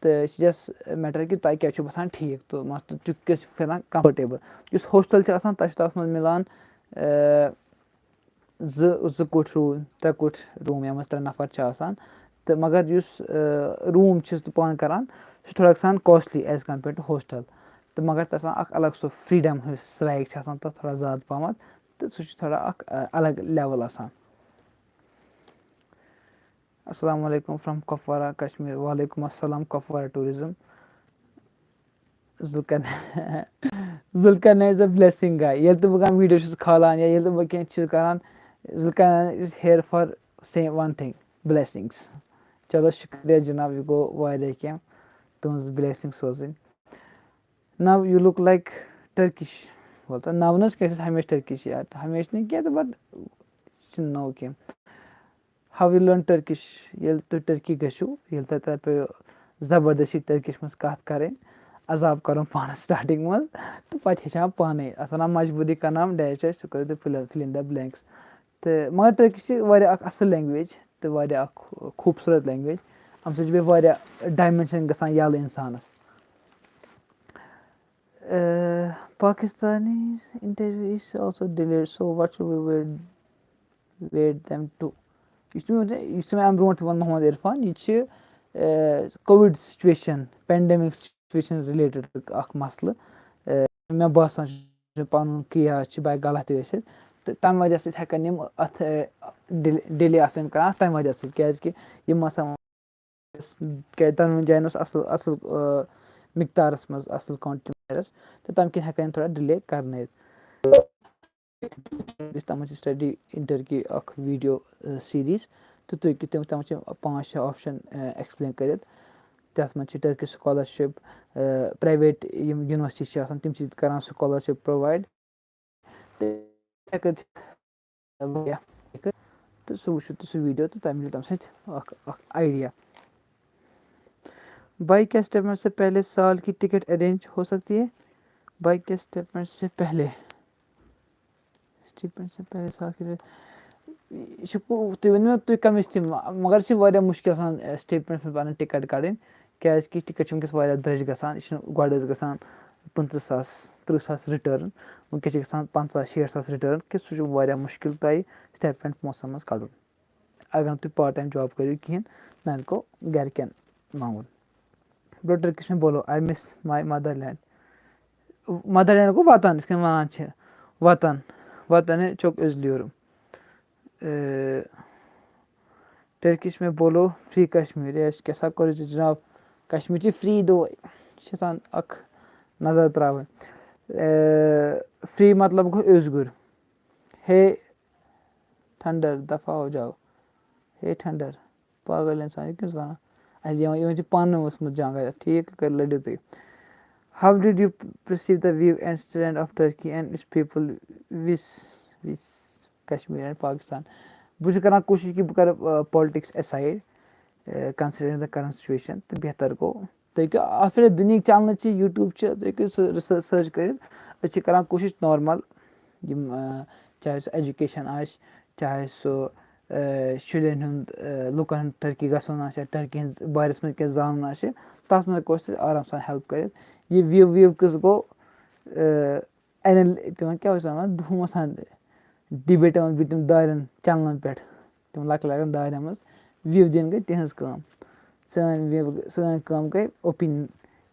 تہٕ یہِ چھِ جسٹ میٹر کہِ تۄہہِ کیٛاہ چھُ باسان ٹھیٖک تہٕ مطلب تُہۍ کیٛاہ چھُ پھِران کَمفٲٹیبٕل یُس ہوسٹَل چھِ آسان تۄہہِ چھُ تَتھ منٛز مِلان 2 کُٹھ روٗم 3 کُٹھ روٗم یَتھ منٛز 3 نفر چھِ آسان تہٕ مگر یُس روٗم چھُس بہٕ پانہٕ کَران سُہ چھُ تھوڑا گژھان costly as compared to hostel تہٕ مگر تَتھ آسان اَکھ الگ سُہ فرٛیٖڈَم ہیوٗ سٕویگ چھِ آسان تَتھ تھوڑا زیادٕ پَہمَتھ تہٕ سُہ چھُ تھوڑا اَکھ الگ لیوَل آسان اَسَلامُ علیکُم فرٛام کۄپوارہ کشمیٖر وعلیکُم السلام کۄپوارہ ٹوٗرِزٕم ذُلکرنین اِز اَ بلیسِنٛگ گاے ییٚلہِ تہِ بہٕ کانٛہہ ویٖڈیو چھُس کھالان یا ییٚلہِ تہِ بہٕ کینٛہہ چھُس کَران Zulqarnain is here for same one thing blessings چلو شُکریہ جِناب یہِ گوٚو واریاہ کینٛہہ تُہٕنٛز بلیسِنٛگ سوزٕنۍ نَو یوٗ لُک لایک ٹٔرکِش نَو نہٕ حظ کیٚنٛہہ أسۍ ٲسۍ ہمیشہِ ٹٔرکِش ہمیشہِ نہٕ کینٛہہ تہٕ بَٹ یہِ چھِنہٕ نوٚو کینٛہہ ہَو یوٗ لٔرن ٹٔرکِش ییٚلہِ تُہۍ ٹٔرکی گٔژھِو ییٚلہِ تۄہہِ تَتہِ پیٚیو زبردٔستی ٹٔرکِش منٛز کَتھ کَرٕنۍ عذاب کَرُن پانَس سٹاٹِنٛگ منٛز تہٕ پَتہٕ ہیٚچھان پانَے اَتھ وَنان مجبوٗری کَرناوان ڈیش ڈیش سُہ کٔرِو تُہۍ فِل اِن دَ بٕلینٛکٕس تہٕ مگر ٹٔرکِش چھِ واریاہ اَکھ اَصٕل لینٛگویج تہٕ واریاہ اَکھ خوٗبصوٗرت لینٛگویج اَمہِ سۭتۍ چھِ بیٚیہِ واریاہ ڈایمینشَن گژھان یَلہٕ اِنسانَس. Pakistani's interview is also delayed, so what should we wait them to? یُس تہِ مےٚ اَمہِ برونٛٹھ ووٚن محمد عرفان, یہِ چھِ کووِڈ سُچویشَن, پینڈیمِک سُچویشَن رِلیٹِڈ اَکھ مَسلہٕ. مےٚ باسان چھُ پَنُن قیاس چھِ باقٕے غلط تہِ گٔژھِتھ, تہٕ تَمہِ وجہ سۭتۍ ہٮ۪کَن یِم اَتھ ڈِلے آسان کَران تَمہِ وجہ سۭتۍ, کیٛازِکہِ یِم آسان کیٛازِ دۄنوٕنی جایَن اوس اَصٕل مِقدارَس منٛز اَصٕل کانٹِٹی وایرَس, تہٕ تَمہِ کِنۍ ہٮ۪کَن یِم تھوڑا ڈِلے کَرنٲیِتھ. تَتھ منٛز چھِ سٹڈی اِن ٹٔرکی اَکھ ویٖڈیو سیٖریٖز, تہٕ تُہۍ ہیٚکِو تَتھ منٛز چھِ 5-6 آپشَن ایٚکسپلین کٔرِتھ. تَتھ منٛز چھِ ٹٔرکِش سکالرشِپ, پرٛایویٹ یِم یوٗنیورسٹی چھِ آسان تِم چھِ کَران سکالرشِپ پرٛووایِڈ, تہٕ سُہ وٕچھِو تُہۍ سُہ ویٖڈیو تہٕ تۄہہِ مِلیو تَمہِ سۭتۍ اَکھ آیڈیا. बाइक के स्टेटमेंट से पहले साल की टिकट अरेंज हो सकती है. बाइक के स्टेटमेंट से पहले साल की یہِ چھُ تُہۍ ؤنِو مےٚ تُہۍ کَمِچ تہِ, مگر چھِ واریاہ مُشکِل آسان سٹیٹمنٹ منٛز پَنٕنۍ ٹِکٹ کَڑٕنۍ, کیٛازِکہِ ٹِکٹ چھِ وٕنکٮ۪س واریاہ درٛۄجہِ گژھان. یہِ چھُنہٕ گۄڈٕ ٲس گژھان 25,000 30,000 رِٹٲرٕن, وٕنکٮ۪س چھِ گژھان 50,000 60,000 رِٹٲرٕن, کہِ سُہ چھُ واریاہ مُشکِل تۄہہِ سٹیٹمنٹ پونٛسَن منٛز کَڑُن اگر نہٕ تُہۍ پارٹ ٹایم جاب کٔرِو کِہیٖنۍ, نَتہٕ گوٚو گَرِکٮ۪ن منٛگُن. برو ٹٔرکِش میں بولو I miss my mother land. Mother land گوٚو وطن, یِتھ کٔنۍ وَنان چھِ وطن, وطن ہے چوک اِزلیوٗرُم. ٹٔرکِش میں بولو فرٛی کشمیٖر. کیٛاہ سا کوٚرُو ژےٚ جِناب, کشمیٖر چھِ فرٛی دۄہَے, یہِ چھِ آسان اَکھ نظر ترٛاوٕنۍ. فرٛی مطلب گوٚو اِزگُر. ہے ٹھنڈر دفا ہو جاو, ہے ٹھنڈر پاگل اِنسان, یہِ کیٛاہ چھُ وَنان, اَسہِ یِمن چھِ پانہٕ ؤژھمٕژ جنگ اَتھ, ٹھیٖک لٔڑِو تُہۍ. How did you perceive the view and stand of Turkey and its people with Kashmir and Pakistan. بہٕ چھُس کَران کوٗشِش کہِ بہٕ کَرٕ politics aside considering the current situation, تہٕ بہتر گوٚو تُہۍ ہیٚکِو اَتھ پٮ۪ٹھ دُنہِکۍ چَنلہٕ چھِ, یوٗٹیوٗب چھِ, تُہۍ ہیٚکِو سُہ سٔرٕچ کٔرِتھ. أسۍ چھِ کَران کوٗشِش نارمَل یِم چاہے سُہ ایجوکیشَن آسہِ, چاہے سُہ شُرٮ۪ن ہُنٛد لُکَن ہُنٛد ٹٔرکی گژھُن آسہِ, یا ٹٔرکی ہِنٛدِس بارَس منٛز کینٛہہ زانُن آسہِ, تَتھ منٛز ہٮ۪کو أسۍ آرام سان ہٮ۪لٕپ کٔرِتھ. یہِ وِو قٕصہٕ گوٚو تِمَن کیٛاہ اوس وَنان, دۄہَم آسان ڈِبیٹَن منٛز بیٚیہِ تِم دارٮ۪ن چَنلَن پٮ۪ٹھ, تِم لۄکٹٮ۪ن لۄکٹٮ۪ن دارٮ۪ن منٛز. وِو دِنۍ گٔے تِہٕنٛز کٲم, سٲنۍ کٲم گٔے اوپیٖنِیَن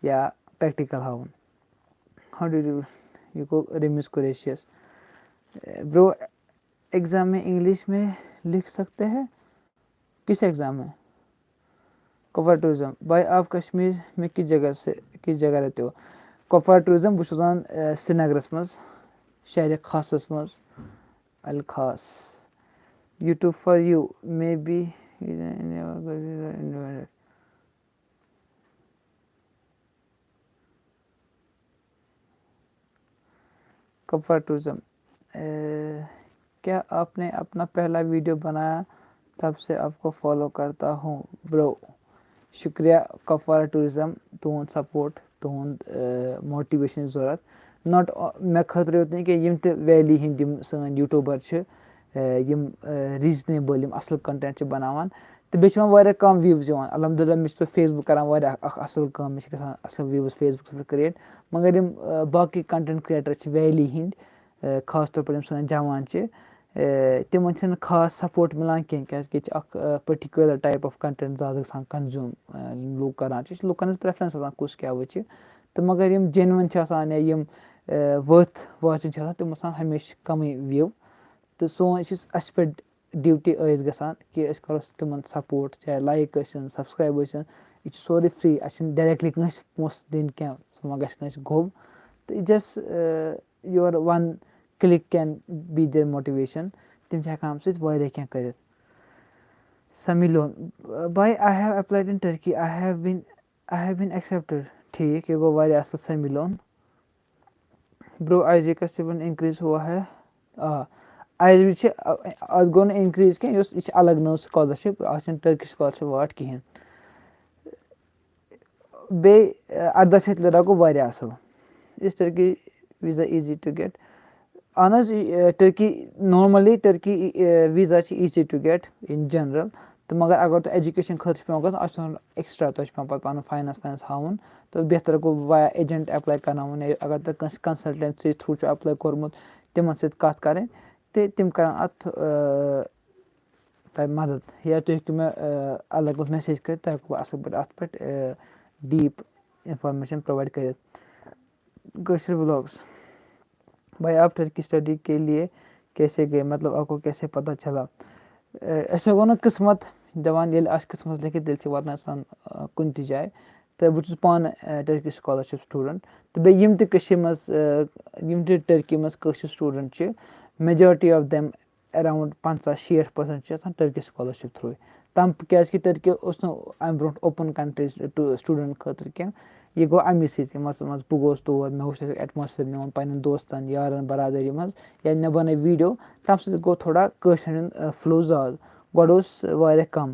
یا پرٛٮ۪کٹِکَل ہاوُن. ہَو ڈِڈ یوٗ, یہِ گوٚو رٔمیٖز قُریشیَس. برو ایگزام میں انگلش میں لکھ سکتے ہیں, کس ایگزام میں, کۄپوارا ٹوٗرِزم. بھائی آپ کشمیٖر میں کِس جگہ رہتے ہو. کۄپوارا ٹوٗرِزم, بہٕ چھُس روزان سرینگرَس منٛز, شہرِ خاصَس منٛز, الخاص. YouTube for you may be Kupwara tourism. کیا آپ نے اپنا پہلا ویڈیو بنایا تب سے آپ کو فالو کرتا ہوں. برو شُکریہ کۄپوارا ٹوٗرِزم, تُہُنٛد سپوٹ, تُہُنٛد ماٹِویشنٕچ ضوٚرَتھ. ناٹ مےٚ خٲطرٕ یوت نہٕ کینٛہہ, یِم تہِ ویلی ہِنٛدۍ یِم سٲنۍ یوٗٹیوٗبَر چھِ, یِم ریٖزنیبٕل, یِم اَصٕل کَنٹٮ۪نٹ چھِ بَناوان, تہٕ بیٚیہِ چھِ یِوان واریاہ کَم وِوٕز یِوان. الحمدُاللہ مےٚ چھِ سُہ فیس بُک کَران واریاہ اَکھ اَصٕل کٲم, مےٚ چھِ گژھان اَصٕل وِوٕز فیس بُکَس پٮ۪ٹھ کِرٛیٹ. مگر یِم باقٕے کَنٹٮ۪نٹ کِرٛیٹَر چھِ ویلی ہِنٛدۍ, خاص طور پٲٹھۍ یِم سٲنۍ جوان چھِ, تِمَن چھِنہٕ خاص سپوٹ مِلان کینٛہہ, کیٛازِکہِ ییٚتہِ چھِ اَکھ پٔٹِکیوٗلَر ٹایپ آف کَنٹٮ۪نٹ زیادٕ گژھان کَنزیوٗم, یِم لُکھ کَران چھِ. یہِ چھِ لُکَن ہٕنٛز پرٛٮ۪فرَنٕس آسان کُس کیٛاہ وٕچھِ, تہٕ مگر یِم جٮ۪نوَن چھِ آسان, یا یِم ؤرٕتھ واچِنٛگ چھِ آسان, تِم آسان ہمیشہِ کَمٕے وِو. تہٕ سون یہِ چھِ اَسہِ پٮ۪ٹھ ڈیوٗٹی عٲید گژھان کہِ أسۍ کَرو تِمَن سپوٹ, چاہے لایک ٲسِن, سبسکرایب ٲسِن. یہِ چھِ سورُے فرٛی, اَسہِ چھِنہٕ ڈایریکٹلی کٲنٛسہِ پونٛسہٕ دِنۍ کینٛہہ, سُہ ما گژھِ کٲنٛسہِ گوٚب. تہٕ just your one click can B there motivation, تِم چھِ ہٮ۪کان اَمہِ سۭتۍ واریاہ کینٛہہ کٔرِتھ. سمی لون. بھائی I have applied in Turkey, I have been accepted. ٹھیٖک, یہِ گوٚو واریاہ اَصٕل سمی لون. برو آی جے کا سِٹِپینٛڈ اِنکریٖز ہوا ہے. آ آی جے چھِ, اَتھ گوٚو نہٕ اِنکریٖز کینٛہہ, یہِ چھِ الگ نٔو سکالرشِپ, اَتھ چھِنہٕ ٹٔرکِش سکالرشِپ واٹھ کِہیٖنۍ. بیٚیہِ 18 لِرا گوٚو واریاہ اَصٕل. Is Turkey visa easy to get. اہن حظ, ٹٔرکی نارمٔلی ٹٔرکی ویٖزا چھِ easy to get in general, تہٕ مگر اگر تۄہہِ ایٚجوکیشَن خٲطرٕ چھِ پیٚوان گژھُن اَتھ چھُ آسان ایٚکٕسٹرٛا تۄہہِ چھُ پیٚوان پَتہٕ پَنُن فاینانس ہاوُن تہٕ بہتر گوٚو ویا ایجَنٹ ایٚپلاے کَرناوُن یا اگر تۄہہِ کٲنٛسہِ کَنسَلٹَنسی تھرٛوٗ چھُ ایٚپلاے کوٚرمُت تِمَن سۭتۍ کَتھ کَرٕنۍ تہٕ تِم کَرَن اَتھ تۄہہِ مَدَد یا تُہۍ ہیٚکِو مےٚ الگ پٲٹھۍ میسیج کٔرِتھ تۄہہِ ہیٚکو بہٕ اَصٕل پٲٹھۍ اَتھ پٮ۪ٹھ ڈیٖپ اِنفارمیشَن پرٛووایڈ کٔرِتھ کٲشِر وِلاگٕس بھائی آپ ٹرکی اسٹڈی کے لیے کیسے گٔے مطلب آپ کو کیسے پتہ چلا أسۍ ہٮ۪کو نہٕ قٕسمَت دَپان ییٚلہِ آسہِ قٕسمَتَس لیکھِتھ تیٚلہِ چھِ واتان اِنسان کُنہِ تہِ جایہِ تہٕ بہٕ چھُس پانہٕ ٹٔرکی سکالَرشِپ سٹوٗڈَنٛٹ تہٕ بیٚیہِ یِم تہِ کٔشیٖرِ منٛز یِم تہِ ٹٔرکی منٛز کٲشِر سٹوٗڈَنٛٹ چھِ میجارٹی آف دٮ۪م اٮ۪راوُنٛڈ 50-60% چھِ آسان ٹٔرکی سکالَرشِپ تھرٛوٗ کیٛازِکہِ ٹٔرکی اوس نہٕ اَمہِ برونٛٹھ اوپُن کَنٹرٛی سٹوٗڈَنٛٹ خٲطرٕ کینٛہہ یہِ گوٚو اَمے سۭتۍ مان ژٕ بہٕ گوس تور مےٚ وٕچھ تَتیُک ایٹماسفِیر مےٚ ووٚن پنٛنٮ۪ن دوستَن یارَن بَرادٔری منٛز یا مےٚ بَنٲے ویٖڈیو تَمہِ سۭتۍ گوٚو تھوڑا کٲشرٮ۪ن ہُنٛد فٕلو زیادٕ گۄڈٕ اوس واریاہ کَم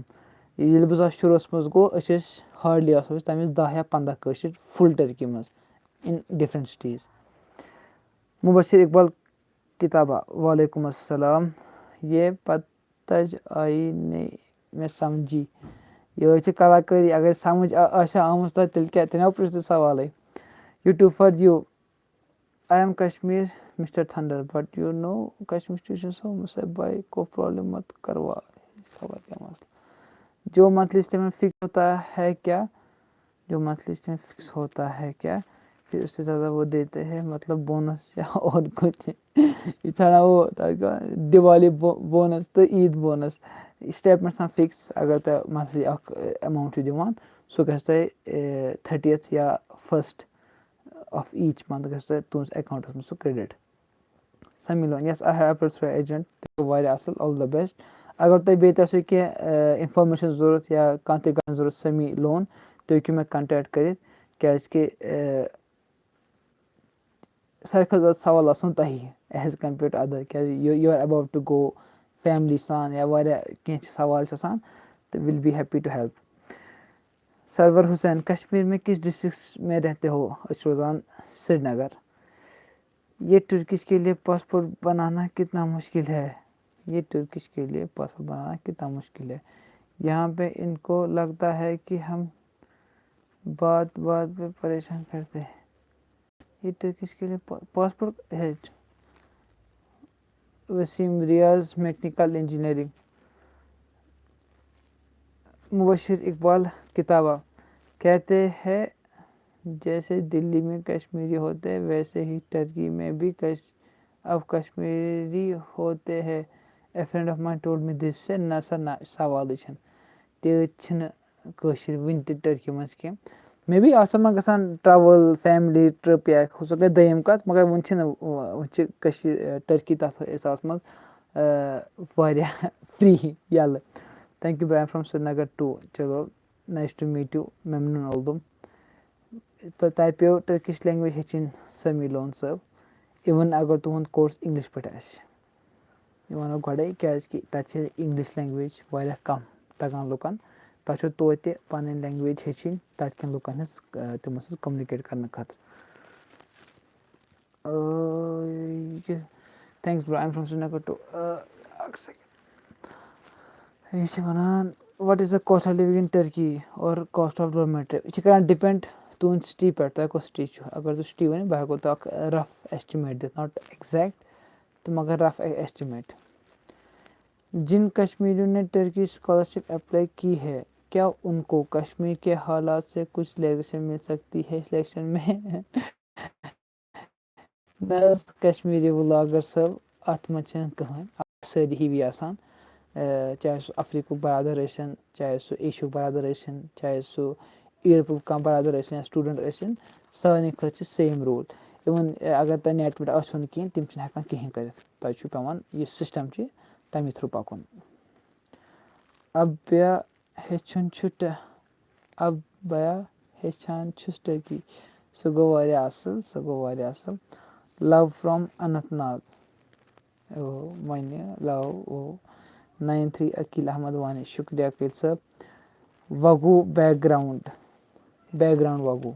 ییٚلہِ بہٕ زاس شروٗعَس منٛز گوٚو أسۍ ٲسۍ ہاڈلی آسو أسۍ تَمہِ وِزِ 10 یا 15 کٲشِر فُل ٹٔرکی منٛز in different cities Mubashir Iqbal کِتابہ وعلیکُم السلام یہ پتج آیی نے مےٚ سَمجھی یہِ حظ چھِ کلاکٲری اگر سَمٕجھ آسہِ ہا آمٕژ تۄہہِ تیٚلہِ کیٛاہ تیٚلہِ ما پرٛژھِو سوالٕے YouTube for you I am Kashmir mister thunder but you know Kashmir station so مُسے بائی کو پرابلم مت کروا خبر کیا مسئلہ جو منتھلی اسٹیٹمنٹ فکس ہوتا ہے کیا جو منتھلی اسٹیٹمنٹ فکس ہوتا ہے کیا پھر اس سے زیادہ وہ دیتے ہیں مطلب بونس یا اور کچھ یہ ژھانڈان وہ دیوالی بونس تہٕ عیٖد بونس سٹیٹمنٹ آسان فِکس اگر تۄہہِ منتھلی اکھ ایماوُنٹ چھُ دِوان سُہ گژھِ تۄہہِ 30th یا 1st آف ایٖچ منتھ گژھِ تۄہہِ تُہنٛدِس اٮ۪کاوُنٛٹَس منٛز سُہ کرٛیڈِٹ سمی لون یَس آی ہیو ایپلَڈ تھرٛوٗ ایجنٹ تہِ گوٚو واریاہ اَصٕل آل دَ بیسٹ اگر تۄہہِ بیٚیہِ تہِ آسیو کینٛہہ اِنفارمیشَن ضوٚرَتھ یا کانٛہہ تہِ گژھِ ضوٚرَتھ سمی لون تُہۍ ہیٚکِو مےٚ کَنٹیکٹ کٔرِتھ کیٛازِکہِ ساروی کھۄتہٕ زیادٕ سوال آسان تۄہہِ ایز کَمپیٲڈ ٹُو اَدَر کیٛازِ you are about to go family سان یا واریاہ کینٛہہ چھِ سوال چھِ آسان تہٕ will be happy to help Suroor Hussain Kashmir میں کس ڈسٹرکٹ میں رہتے ہو أسۍ چھِ روزان سرینگر یہ ٹرکش کے لیے پاسپورٹ بنانا کتنا مشکل ہے یہ ٹرکش کے لیے پاسپورٹ بنانا کتنا مشکل ہے یہاں پہ ان کو لگتا ہے کہ ہم بات پہ پریشان کرتے ہیں یہ ٹرکش کے لیے پاسپورٹ ہے وسیم ریاض میکینیکل انجینئرنگ مبشر اقبال کتابہ کہتے ہیں جیسے دلی میں کشمیری ہوتے ویسے ہی ٹرکی میں بھی اب کشمیری ہوتے ہیں a friend of mine told me this سے نہ سا نہ سوالٕے چھِنہٕ تیٖتۍ چھِنہٕ کٲشِر وٕنہِ تہِ ٹرکی منٛز کینٛہہ مے بی آسان ما گژھان ٹرٛاوٕل فیملی ٹرٛپ یا سۄ گٔے دوٚیِم کَتھ مگر وٕنہِ چھِنہٕ وٕنہِ چھِ کٔشیٖر ٹرکی تَتھ حِسابَس منٛز واریاہ فِرٛی یَلہٕ تھینک یوٗ بہٕ ایم فرٛام سرینگر ٹُو چلو نایِس ٹُو میٖٹ یوٗ مٮ۪منوٗن اولدُم تہٕ تۄہہِ پیٚو ٹٔرکِش لینٛگویج ہیٚچھِنۍ سمی لون صٲب اِوٕن اگر تُہُنٛد کورس اِنٛگلِش پٲٹھۍ آسہِ یہِ وَنو گۄڈَے کیٛازِکہِ تَتہِ چھِ اِنٛگلِش لینٛگویج واریاہ کَم تَگان لُکَن تۄہہِ چھو توتہِ پَنٕنۍ لینٛگویج ہیٚچھِنۍ تَتہِ کٮ۪ن لُکَن ہٕنٛز تِمَن سۭتۍ کوٚمنِکیٹ کَرنہٕ خٲطرٕ thanks bro I am from Srinagar to اَکھ سیکنٛڈ یہِ چھِ وَنان what is the cost of living in Turkey اور کاسٹ آف ڈورمِٹری یہِ چھِ کَران ڈِپٮ۪نٛڈ تُہٕنٛدِ سِٹی پٮ۪ٹھ تۄہہِ کۄس سِٹی چھُ اگر تُہۍ سِٹی ؤنِو بہٕ ہٮ۪کو تۄہہِ اکھ رف ایسٹِمیٹ دِتھ ناٹ ایٚگزیکٹ تہٕ مگر رف ایسٹِمیٹ جن کشمیریوں نے ٹرکی اسکالرشپ اپلائی کی ہے کیا ان کو کشمیر کے حالات سے کچھ ریلیکسیشن مل سکتی ہے سلیکشن میں نہ حظ کشمیری ولاگر صٲب اَتھ منٛز چھِنہٕ کٕہٕنۍ اَتھ سٲری ہِوی آسان چاہے سُہ اَفریٖقُک برادر ٲسِن چاہے سُہ ایشیُک برادر ٲسِن چاہے سُہ یوٗرپُک کانٛہہ برادر ٲسِن یا سٹوٗڈنٛٹ ٲسِن سارنٕے خٲطرٕ چھِ سیم روٗل اِوٕن اگر تۄہہِ نیٹ ویٹ آسیو نہٕ کِہیٖنۍ تِم چھِنہٕ ہٮ۪کان کِہیٖنۍ کٔرِتھ تۄہہِ چھُ پٮ۪وان یہِ سِسٹَم چھِ تَمے تھرٛوٗ پَکُن ابیا ہیٚچھان چھُس ٹرکی سُہ گوٚو واریاہ اَصٕل لَو فرٛام اننت ناگ وَنہِ لَو 93 عقیٖل احمد وانی شُکریہ عقیٖل صٲب وگوٗ بیک گرٛاوُنٛڈ وگوٗ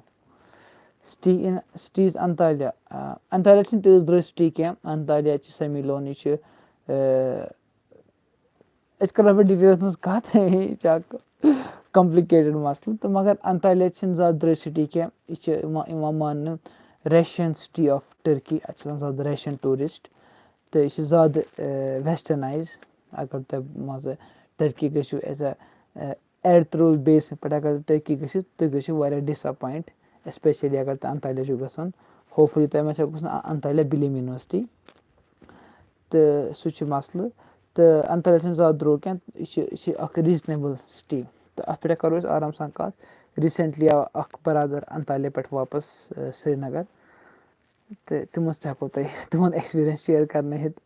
سِٹیٖز انتالیا چھِنہٕ تیٖژ درٛوٚج سِٹی کینٛہہ انتالیا چھِ سمی لون یہِ چھِ أسۍ کَرو پَتہٕ ڈِٹیلَس منٛز کَتھ یہِ چھِ اَکھ کَمپلِکیٹِڈ مسلہٕ تہٕ مگر انطالیا چھِنہٕ زیادٕ درٛوٚج سِٹی کینٛہہ یہِ چھِ یِوان ماننہٕ ریشَن سِٹی آف ٹٔرکی اَتہِ چھِ آسان زیادٕ ریشَن ٹوٗرِسٹ تہٕ یہِ چھِ زیادٕ ویسٹٔرنایز اگر تۄہہِ مان ژٕ ٹٔرکی گٔژھِو ایز اےٚ ایرترٛوٗل بیسہِ پٮ۪ٹھ اگر ٹٔرکی گٔژھِو تُہۍ گٔژھِو واریاہ ڈِسایپوینٛٹ ایسپیشلی اگر تۄہہِ انطالیا چھُو گژھُن ہوپفُلی تۄہہِ ما چھِ گژھُن انطالیا بِلِم یونیورسٹی تہٕ سُہ چھُ مسلہٕ تہٕ انطالیا چھِنہٕ زیادٕ درٛوگ کینٛہہ یہِ چھِ اَکھ ریٖزنیبٕل سِٹی تہٕ اَتھ پٮ۪ٹھ کَرو أسۍ آرام سان کَتھ ریٖسٮ۪نٛٹلی آو اَکھ برادر انطالیا پٮ۪ٹھ واپَس سرینگر تہٕ تِمو سۭتۍ ہٮ۪کو تۄہہِ تِہُنٛد ایٚکسپیٖریَنٕس شِیر کَرنٲیِتھ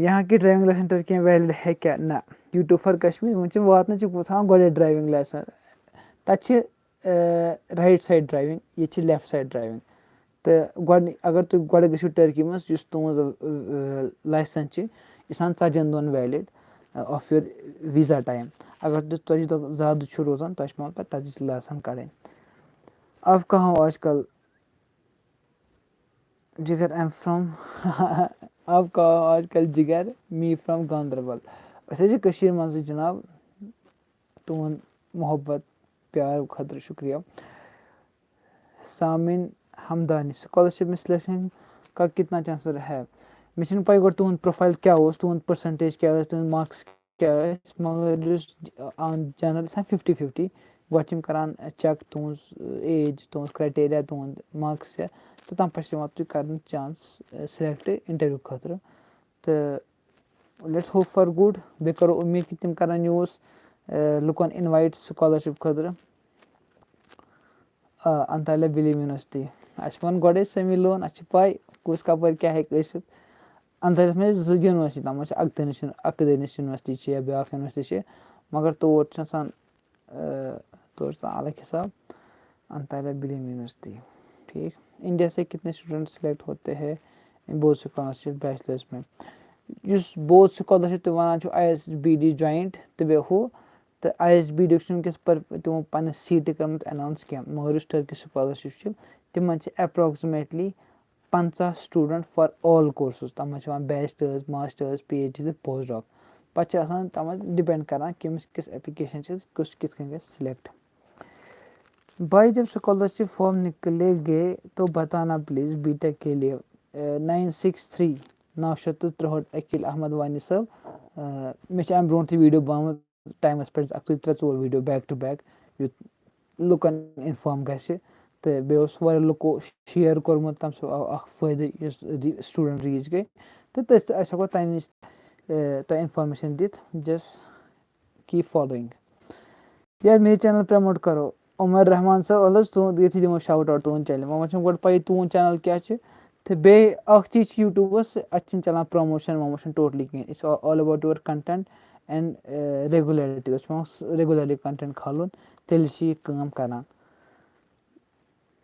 یہاں کی ڈرٛایوِنٛگ لایسَن ٹٔرکی میں ویلِڈ ہے کیٛاہ نہ یوٗٹیوٗب فار کشمیٖر وۄنۍ چھِ واتنہٕ چھِ تھاوان گۄڈٕنٮ۪تھ ڈرٛایوِنٛگ لایسَن تَتہِ چھِ رایٹ سایڈ ڈرٛایوِنٛگ ییٚتہِ چھِ لیفٹ سایڈ ڈرٛایوِنٛگ تہٕ گۄڈٕنِچ اگر تُہۍ گۄڈٕ گٔژھِو ٹٔرکی منٛز یُس تُہٕنٛز لایسَن چھِ یہِ چھِ آسان 40 دۄہَن valid of your visa time اگر تُہۍ 40 دۄہ زیادٕ چھُ روزان تۄہہِ چھِ پٮ۪وان پَتہٕ تَتِچ لایسَن کَڑٕنۍ آپ کہاں ہو آج کل جِگر ایم فرٛام آپ کہاں ہو آج کل جِگر می فرٛام گاندربل أسۍ حظ چھِ کٔشیٖرِ منٛزٕے جِناب تُہُنٛد محبت پیار خٲطرٕ شُکریہ سامِن ہمدانی سکالرشِپ میں سِلیکشن کا کتنا چانسر ہے مےٚ چھِنہٕ پَے گۄڈٕ تُہُنٛد پروفایل کیٛاہ اوس تُہُنٛد پٔرسَنٹیج کیٛاہ ٲس تُہُنٛد مارکٕس کیٛاہ ٲسۍ مگر یُس جنرل چھِ آسان 50-50 گۄڈٕ چھِ یِم کَران چیک تُہٕنٛز ایج تُہٕنٛز کرٛایٹیریا تُہُنٛد مارکٕس چھِ تہٕ تَمہِ پَتہٕ چھِ یِوان تُہۍ کَرنہٕ چانس سِلیکٹ اِنٹرویو خٲطرٕ تہٕ لیٹٕس ہوپ فار گُڈ بیٚیہِ کَرو اُمید کہِ تِم کَرَن یوٗز لُکَن اِنوایٹ سکالرشِپ خٲطرٕ انطالیا بِلِم یونیورسٹی اَسہِ ووٚن گۄڈَے سٔمی لون اَسہِ چھِ پَے کُس کَپٲرۍ کیٛاہ ہیٚکہِ ٲسِتھ انطالیاہَس منٛز چھِ 2 یونیورسٹی تَتھ منٛز چھِ اَکدٔنِش یونیورسٹی چھِ یا بیٛاکھ یونیورسٹی چھِ مگر تور چھِ آسان تور چھِ آسان الگ حِساب انطالیا بِلِم یونیورسٹی ٹھیٖک انڈیا سے کتنے اسٹوٗڈنٛٹ سِلیکٹ ہوتے ہے بوتھ سکالرشِپ بیچلٲرٕس میں یُس بوتھ سکالرشِپ تُہۍ وَنان چھُو ISBD جویِنٛٹ تہٕ بیٚیہِ ہُہ تہٕ ISBD چھُ وٕنکٮ۪س تِمو پنٛنہِ سیٖٹہٕ کٔرمٕژ اٮ۪ناوُنٕس کینٛہہ مگر یُس ٹٔرکی سکالرشِپ چھِ تِمن چھِ اٮ۪پراکزِمیٹلی 50 سٹوٗڈنٛٹ فار آل کورسٕز تَتھ منٛز چھِ یِوان بیچلٲرٕز ماسٹٲرٕز PhD تہٕ پوسٹ ڈاک پَتہٕ چھِ آسان تَتھ منٛز ڈِپٮ۪نٛڈ کَران کٔمِس کِژھ ایپلِکیشَن چھِ کُس کِتھ کٔنۍ گژھِ سِلیکٹ بھائی جب اسکالرشپ فارم نکلے گئے تو بتانا پلیز بی ٹیک کے لیے 963 963 عقیل احمد وانی صٲب مےٚ چھِ اَمہِ برونٛٹھ تہِ ویٖڈیو بنومُت ٹایمَس پٮ۪ٹھ 3-4 ویٖڈیو بیک ٹُو بیک یُتھ لُکَن اِنفارم گژھِ تہٕ بیٚیہِ اوس واریاہ لُکو شِیر کوٚرمُت تَمہِ سۭتۍ آو اَکھ فٲیدٕ یُس سٹوٗڈَنٛٹ ریٖچ گٔے تہٕ أسۍ ہٮ۪کو تَمہِ نِش تۄہہِ اِنفارمیشَن دِتھ جسٹ کیٖپ فالویِنٛگ یار میرے چینل پرٛموٹ کَرو عمر رحمان صٲب اَہن حظ تُہُنٛد ییٚتھی دِمو شاوُٹ آوُٹ تُہُنٛد چینل وۄنۍ چھُنہٕ گۄڈٕ پَیی تُہُنٛد چینل کیٛاہ چھِ تہٕ بیٚیہِ اَکھ چیٖز چھِ یوٗٹیوٗبَس اَتہِ چھِنہٕ چَلان پرٛموشَن وَموشَن ٹوٹلی کِہیٖنۍ یہِ چھِ all about your content and regularity تۄہہِ چھُ پٮ۪وان ریگوٗلرلی کَنٹٮ۪نٹ کھالُن تیٚلہِ چھِ یہِ کٲم کَران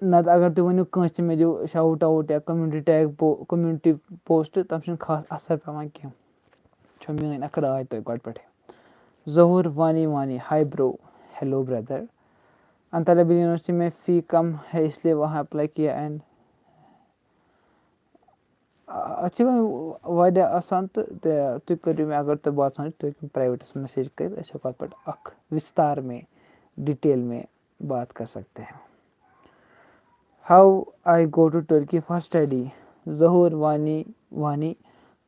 نَتہٕ اگر تُہۍ ؤنِو کٲنٛسہِ تہِ مےٚ دِیِو شاوُٹ آوُٹ یا کوٚمنِٹی ٹیگ کوٚمنِٹی پوسٹ تَتھ چھُنہٕ خاص اَثر پٮ۪وان کینٛہہ چھو میٛٲنۍ اَکھ راے تۄہہِ گۄڈٕ پٮ۪ٹھٕے ظہوٗر وانی ہاے برو ہیلو برٛدر انطالیا بِلِم یونیورسٹی میں فی کم ہے اس لیے وہاں اپلائی کیا اینڈ اَتھ چھِ وۄنۍ واریاہ آسان تہٕ تُہۍ کٔرِو مےٚ اگر تۄہہِ باسان چھُ تُہۍ ہیٚکِو پرٛایویٹَس میسیج کٔرِتھ أسۍ ہٮ۪کو اَتھ پٮ۪ٹھ اَکھ وِستار میں ڈِٹیل میں بات کر سکتے ہیں how I go to Turkey for study Zahoor Wani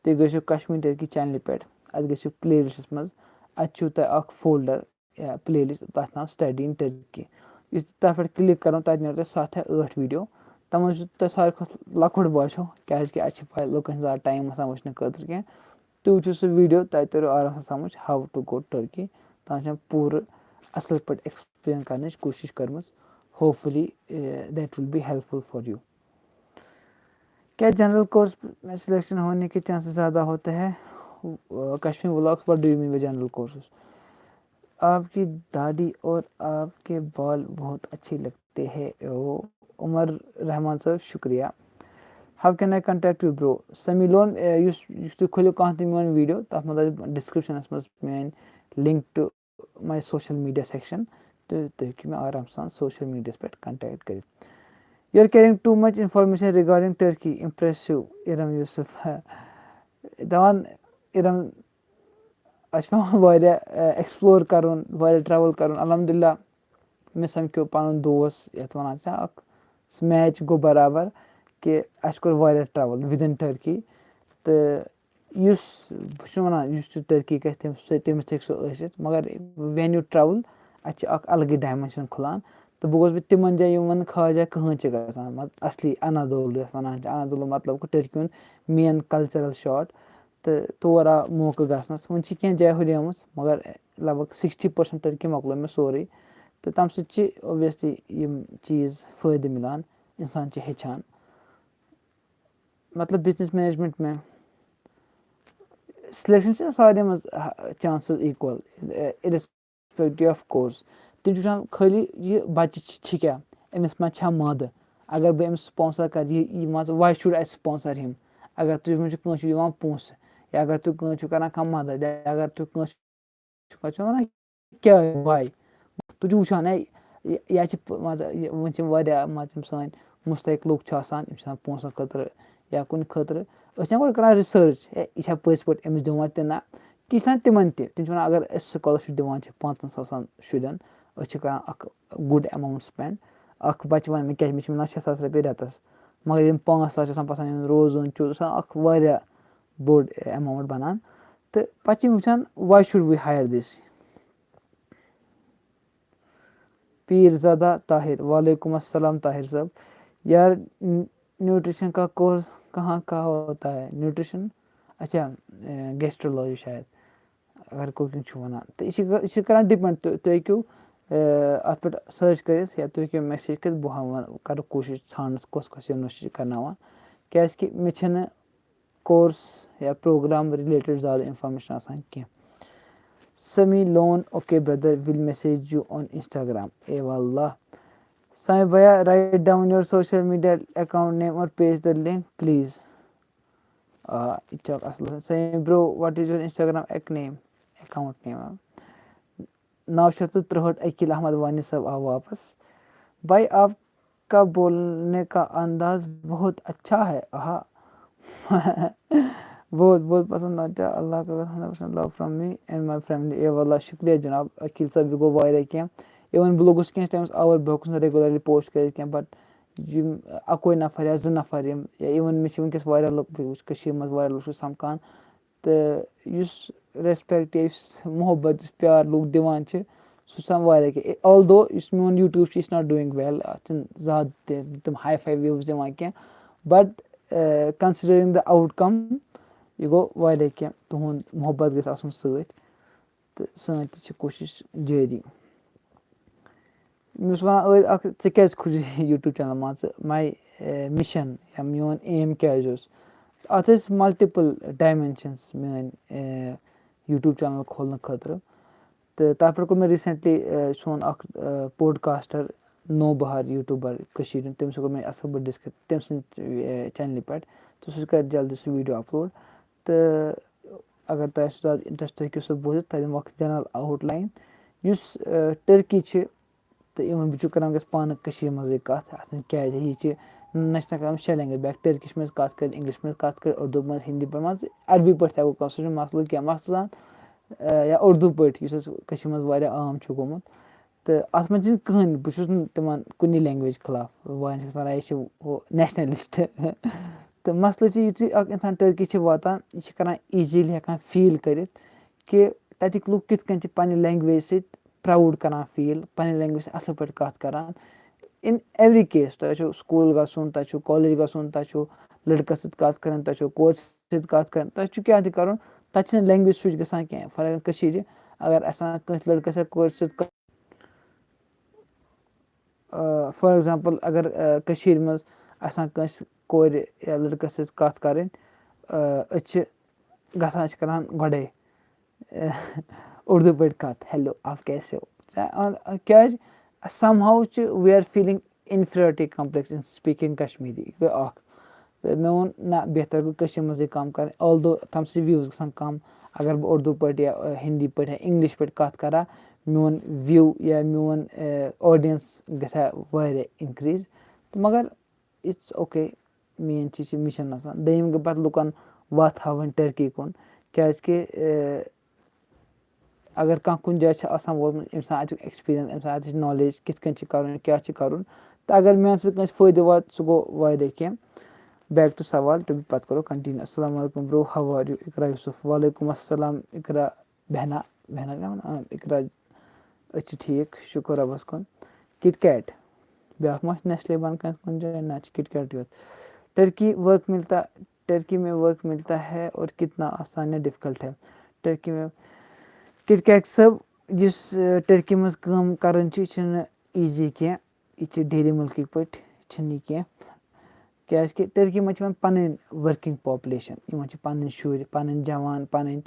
تُہۍ گٔژھِو کشمیٖر ٹٔرکی چینلہِ پٮ۪ٹھ اَتہِ گٔژھِو پٕلے لِسٹَس منٛز اَتہِ چھُو تۄہہِ اَکھ فولڈَر یا پٕلے لِسٹ تَتھ ناو سٹڈی اِن ٹٔرکی یُس تَتھ پٮ۪ٹھ کِلِک کَرو تَتہِ نیرو تۄہہِ 7 یا 8 ویٖڈیو تَتھ منٛز چھُ تۄہہِ ساروی کھۄتہٕ لۄکُٹ باسیو کیٛازِکہِ اَسہِ چھِ پَے لُکَن چھِ زیادٕ ٹایم آسان وٕچھنہٕ خٲطرٕ کینٛہہ تُہۍ وٕچھِو سُہ ویٖڈیو تۄہہِ تٔرِو آرام سان سَمٕجھ ہاو ٹُو گو ٹٔرکی تَتھ منٛز چھِ پوٗرٕ اَصٕل پٲٹھۍ ایٚکٕسپلین کَرنٕچ کوٗشِش کٔرمٕژ hopefully that will be helpful for you کیا جنرل کورس میں سلیکشن ہونے کے چانسز زیادہ ہوتے ہیں Kashmir vlogs what do you mean by general courses आपकी दाढ़ी और आपके बाल बहुत अच्छे लगते हैं उमर रहमान صٲب شُکریہ how can I contact you bro Sami Lone یُس تُہۍ کھوٗلِو کانٛہہ تہِ میون ویٖڈیو تَتھ منٛز آسہِ ڈِسکرِپشَنَس منٛز میٲنۍ link to my social media section تہٕ تُہۍ ہیٚکِو مےٚ آرام سان سوشَل میٖڈیاہَس پٮ۪ٹھ کَنٹیکٹ کٔرِتھ you are carrying too much information regarding Turkey impressive Iram Yousuf دَپان اِرم اَسہِ چھِ پٮ۪وان واریاہ ایٚکٕسپلور کَرُن واریاہ ٹرٛاوٕل کَرُن الحمدُاللہ مےٚ سَمکھیو پَنُن دوس یَتھ وَنان چھِ اَکھ سُہ میچ گوٚو بَرابَر کہِ اَسہِ کوٚر واریاہ ٹرٛاوٕل وِدِن ٹٔرکی تہٕ یُس بہٕ چھُس وَنان یُس تہِ ٹٔرکی گژھِ تٔمِس ہیٚکہِ سُہ ٲسِتھ مگر وین یوٗ ٹرٛاوٕل اَسہِ چھِ اَکھ الگٕے ڈایمٮ۪نشَن کھُلان تہٕ بہٕ گوس تِمَن جایَن یِمَن نہٕ خاص جاے کٕہٕنۍ چھِ گژھان مطلب اَصلی اَنادولوٗ یَتھ وَنان چھِ اَنادولوٗ مطلب گوٚو ٹٔرکی ہُنٛد مین کَلچَرَل شاٹ تہٕ تور آو موقعہٕ گژھنَس وۄنۍ چھِ کینٛہہ جایہِ ہُریمٕژ مگر لگ بگ 60% ٹٔرکی مۄکلو مےٚ سورُے تہٕ تَمہِ سۭتۍ چھِ اوبویسلی یِم چیٖز فٲیدٕ مِلان اِنسان چھِ ہیٚچھان مطلب بِزنِس مینیجمٮ۪نٛٹ میں سِلیکشَن چھِ سارنٕے منٛز چانسٕز ایٖکوَل اِرٮ۪سپٮ۪کٹِو آف کورس تِم چھِ وٕچھان خٲلی یہِ بَچہِ چھِ کیٛاہ أمِس ما چھا مادٕ اگر بہٕ أمِس سپانسَر کَرٕ یہِ مان ژٕ واے شُڈ اَسہِ سپانسَر ہِم اگر تُہۍ وٕچھِو کٲنٛسہِ چھُ دِوان پونٛسہٕ یا اگر تُہۍ کٲنٛسہِ چھُو کَران کانٛہہ مَدَد یا اگر تُہۍ کٲنٛسہِ چھُ وَنان کیٛاہ واے تُہۍ چھُو وٕچھان یا چھِ مان ژٕ وٕنۍ چھِ واریاہ مان ژٕ یِم سٲنۍ مُستحق لُکھ چھِ آسان یِم چھِ آسان پونٛسَن خٲطرٕ یا کُنہِ خٲطرٕ أسۍ چھِنہ گۄڈٕ کَران رِسٲرٕچ یہِ چھا پٔزۍ پٲٹھۍ أمِس دِوان تہِ نہ کینٛہہ چھِ آسان تِمَن تہِ تِم چھِ وَنان اگر أسۍ سکالَرشِپ دِوان چھِ 5,000 شُرٮ۪ن أسۍ چھِ کَران اَکھ گُڈ اٮ۪ماوُنٛٹ سپٮ۪نٛڈ اَکھ بَچہِ وَنہِ مےٚ کیٛاہ مےٚ چھِ مِلان 6,000 رۄپیہِ رٮ۪تَس مگر یِم 5,000 چھِ آسان باسان یِمَن روزُن چھُ آسان اَکھ واریاہ بوٚڑ اٮ۪ماوُنٛٹ بَنان تہٕ پَتہٕ چھِ یِم وٕچھان واے شُڈ وی ہایَر دِس پیٖر زادہ طاہِر وعلیکُم السلام طاہِر صٲب یار نیوٗٹرِشن کا کورس کہاں کا ہوتا ہے نیوٗٹرِشن اچھا گیسٹرولوجی شاید اگر کُکِنٛگ چھُ وَنان تہٕ یہِ چھِ کَران ڈِپٮ۪نٛڈ تُہۍ ہیٚکِو اَتھ پٮ۪ٹھ سٔرٕچ کٔرِتھ یا تُہۍ ہیٚکِو مٮ۪سیج کٔرِتھ بہٕ کَرٕ کوٗشِش ژھانٛڈنَس کۄس کۄس یوٗنیورسٹی چھِ کَرناوان کیٛازِکہِ مےٚ چھِنہٕ کورس یا پرٛوگرام رِلیٹِڈ زیادٕ اِنفارمیشَن آسان کینٛہہ Sami Lone okay brother will message you on Instagram اے واللہ سامی بھیا write down your social media account name اور پیج دَ لِنک پٕلیٖز آ یہِ تہِ چھُ اَکھ اَصٕل Sami bro what is your Instagram account name now شیٚتھ تہٕ 63 عقیل احمد وانی صٲب آو واپس بھائی آپ کا بولنے کا انداز بہت اچھا ہے آہا بہت بہت پسنٛد آچھا اللہ کا 100% love from me and my family اے واللہ شُکریہ جِناب عقیل صٲب یہِ گوٚو واریاہ کینٛہہ اِوٕن بہٕ لوٚگُس کینٛہہ ٹایمَس آوُر بہٕ ہیوٚکُس نہٕ ریگوٗلرلی پوسٹ کٔرِتھ کینٛہہ بٹ یِم اَکوے نفر یا 2 نفر یِم یا اِوٕن مےٚ چھِ وٕنکٮ۪س واریاہ لُکھ بہٕ وٕچھ کٔشیٖرِ منٛز واریاہ لُکھ چھُس سَمکھان تہٕ یُس ریسپیکٹ یُس محبت یُس پیار لُکھ دِوان چھِ سُہ چھُ آسان واریاہ کینٛہہ آلدو یُس میون یوٗٹیوٗب چھُ یہِ چھُ ناٹ ڈوٗیِنٛگ ویل اَتھ چھِنہٕ زیادٕ تہِ تِم ہاے فاے وِوٕز دِوان کینٛہہ بٹ کَنسِڈرِنٛگ دَ آوُٹ کَم یہِ گوٚو واریاہ کینٛہہ تُہُنٛد محبت گژھِ آسُن سۭتۍ تہٕ سٲنۍ تہِ چھِ کوٗشِش جٲری مےٚ اوس وَنان ٲدۍ اَکھ ژےٚ کیٛازِ کھوٗجُتھ یوٗٹیوٗب چَنَل مان ژٕ ماے مِشَن یا میون ایم کیٛازِ اوس اَتھ ٲسۍ مَلٹِپٕل ڈایمٮ۪نشَنٕز میٛٲنۍ یوٗٹیوٗب چَنَل کھولنہٕ خٲطرٕ تہٕ تَتھ پٮ۪ٹھ کوٚر مےٚ ریٖسٮ۪نٛٹلی سون اَکھ پوڈکاسٹَر نو بہار یوٗٹیوٗبَر کٔشیٖرِ ہُنٛد تٔمِس کوٚر مےٚ اَصٕل پٲٹھۍ ڈِسکرٛپ تٔمۍ سٕنٛدِ چَنلہِ پٮ۪ٹھ تہٕ سُہ کَرِ جلدی سُہ ویٖڈیو اَپلوڈ تہٕ اگر تۄہہِ آسِوٕ زیادٕ اِنٹرٛسٹ تُہۍ ہیٚکِو سُہ بوٗزِتھ تۄہہِ دِمو اَکھ جَنرَل آوُٹ لاین یُس ٹٔرکی چھِ تہٕ اِوٕن بہٕ چھُس کَران وٕنکٮ۪س پانہٕ کٔشیٖرِ منٛزٕے کَتھ اَتھ منٛز کیٛازِ یہِ چھِ نہ چھِ کَران 6 لینٛگویج بیٛاکھ ٹٔرکِش منٛز کَتھ کٔرِتھ اِنٛگلِش منٛز کَتھ کٔرِتھ اُردو منٛز ہِندی پٲٹھۍ مان ژٕ عربی پٲٹھۍ تہِ ہٮ۪کو کَتھ سُہ چھُنہٕ مَسلہٕ کینٛہہ مَسلہٕ یا اُردو پٲٹھۍ یُس اَسہِ کٔشیٖرِ منٛز واریاہ عام چھُ گوٚمُت تہٕ اَتھ منٛز چھِنہٕ کٕہٕنۍ بہٕ چھُس نہٕ تِمَن کُنی لینٛگویج خٕلاف واریاہَن چھِ گژھان یہِ چھِ ہُہ نیشنَلِسٹ تہٕ مَسلہٕ چھِ یُتھُے اَکھ اِنسان ٹٔرکی چھِ واتان یہِ چھِ کَران ایٖزیٖلی ہٮ۪کان فیٖل کٔرِتھ کہِ تَتِکۍ لُکھ کِتھ کٔنۍ چھِ پنٛنہِ لینٛگویج سۭتۍ پرٛاوُڈ کَران فیٖل پنٛنہِ لینٛگویج سۭتۍ اَصٕل پٲٹھۍ کَتھ کَران اِن ایوری کیس تۄہہِ چھُو سکوٗل گژھُن تۄہہِ چھُو کالیج گژھُن تۄہہِ چھُو لٔڑکَس سۭتۍ کَتھ کَرٕنۍ تۄہہِ چھُو کورِ سۭتۍ کَتھ کَرٕنۍ تۄہہِ چھُو کیٛاہ تہِ کَرُن تَتہِ چھِنہٕ لینٛگویج سُچ گژھان کینٛہہ فار ایگزامپٕل کٔشیٖرِ اگر اَسہِ کٲنٛسہِ لٔڑکَس یا کورِ سۭتۍ فار ایٚگزامپٕل اگر کٔشیٖرِ منٛز آسان کٲنٛسہِ کورِ یا لٔڑکَس سۭتۍ کَتھ کَرٕنۍ أسۍ چھِ گژھان أسۍ چھِ کَران گۄڈَے اُردو پٲٹھۍ کَتھ ہیلو آپ کیسے ہو کیٛازِ سَم ہاو چھِ we are feeling inferiority complex in speaking Kashmiri یہِ گوٚو اَکھ تہٕ مےٚ ووٚن نہ بہتر گوٚو کٔشیٖرِ منٛزٕے کَم کَرٕنۍ آلدو تَمہِ سۭتۍ وِوٕز گژھان کَم اگر بہٕ اُردو پٲٹھۍ یا ہِندی پٲٹھۍ یا اِنٛگلِش پٲٹھۍ کَتھ کَرٕ ہا میون وِو یا میون آڈیَنٕس گژھِ ہا واریاہ اِنکرٛیٖز تہٕ مگر اِٹٕس اوکے مین چیٖز چھِ مِشَن آسان دوٚیِم گٔے پَتہٕ لُکَن وَتھ ہاوٕنۍ ٹٔرکی کُن کیٛازِکہِ اگر کانٛہہ کُنہِ جایہِ چھِ آسان ووتمُت أمِس آسان اَتیُک ایٚکٕسپیٖریَنس أمِس آسان اَتِچ نالیج کِتھ کٔنۍ چھِ کَرُن کیٛاہ چھِ کَرُن تہٕ اگر میٛانہِ سۭتۍ کٲنٛسہِ فٲیدٕ واتہِ سُہ گوٚو واریاہ کینٛہہ. بیک ٹُو سوال تہٕ پَتہٕ کَرو کَنٹِنیوٗ. اَسَلامُ علیکُم برو ہَو آر یوٗ اِقرا یوٗسُف. وعلیکُم السلام اِقرا بہنا بہنا کیٛاہ وَنان اِقرا أسۍ چھِ ٹھیٖک شُکُر رۄبَس کُن. کِٹ کیٹ بیٛاکھ ما چھِ نیسلے بَنان کُنہِ جایہِ نہ چھِ کِٹ کیٹٕے یوت. ٹرکی میں ورک ملتا ہے اور کتنا آسان یا ڈِفکَلٹ ہے. ٹرکی میں کِٹ کیٹ صٲب یُس ٹرکی منٛز کٲم کَرٕنۍ چھِ یہِ چھِنہٕ ایٖزی کینٛہہ یہِ چھِ ڈیلی مُلکٕکۍ پٲٹھۍ چھِنہٕ یہِ کینٛہہ کیٛازِکہِ ٹرکی منٛز چھِ یِمَن پَنٕنۍ ؤرکِنٛگ پاپلیشَن یِمَن چھِ پَنٕنۍ شُرۍ پَنٕنۍ جوان پَنٕنۍ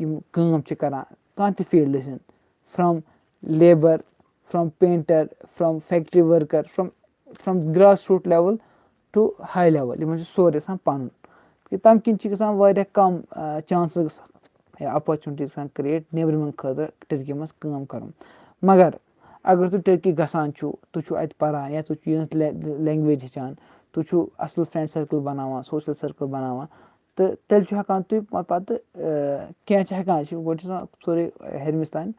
یِم کٲم چھِ کَران کانٛہہ تہِ فیٖلڈ ٲسِن from labour from painter from factory worker from grass root level to high level یِمَن چھِ سورُے گژھان پَنُن تَمہِ کِنۍ چھِ گژھان واریاہ کَم چانسٕز گژھان یا اَپورچُنِٹی گژھان کِرٛیٹ نیٚبرِمٮ۪ن خٲطرٕ ٹرکی منٛز کٲم کَرُن. مگر اگر تُہۍ ٹرکی گژھان چھُو تُہۍ چھُو اَتہِ پَران یا تُہۍ چھُو یِہٕنٛز لینٛگویج ہیٚچھان تُہۍ چھُو اَصٕل فرٛٮ۪نٛڈ سٔرکٕل بَناوان سوشَل سٔرکٕل بَناوان تہٕ تیٚلہِ چھُ ہٮ۪کان تُہۍ پَتہٕ کینٛہہ چھِ ہٮ۪کان گۄڈٕ چھُ آسان سورُے ہیٚرمِس تانۍ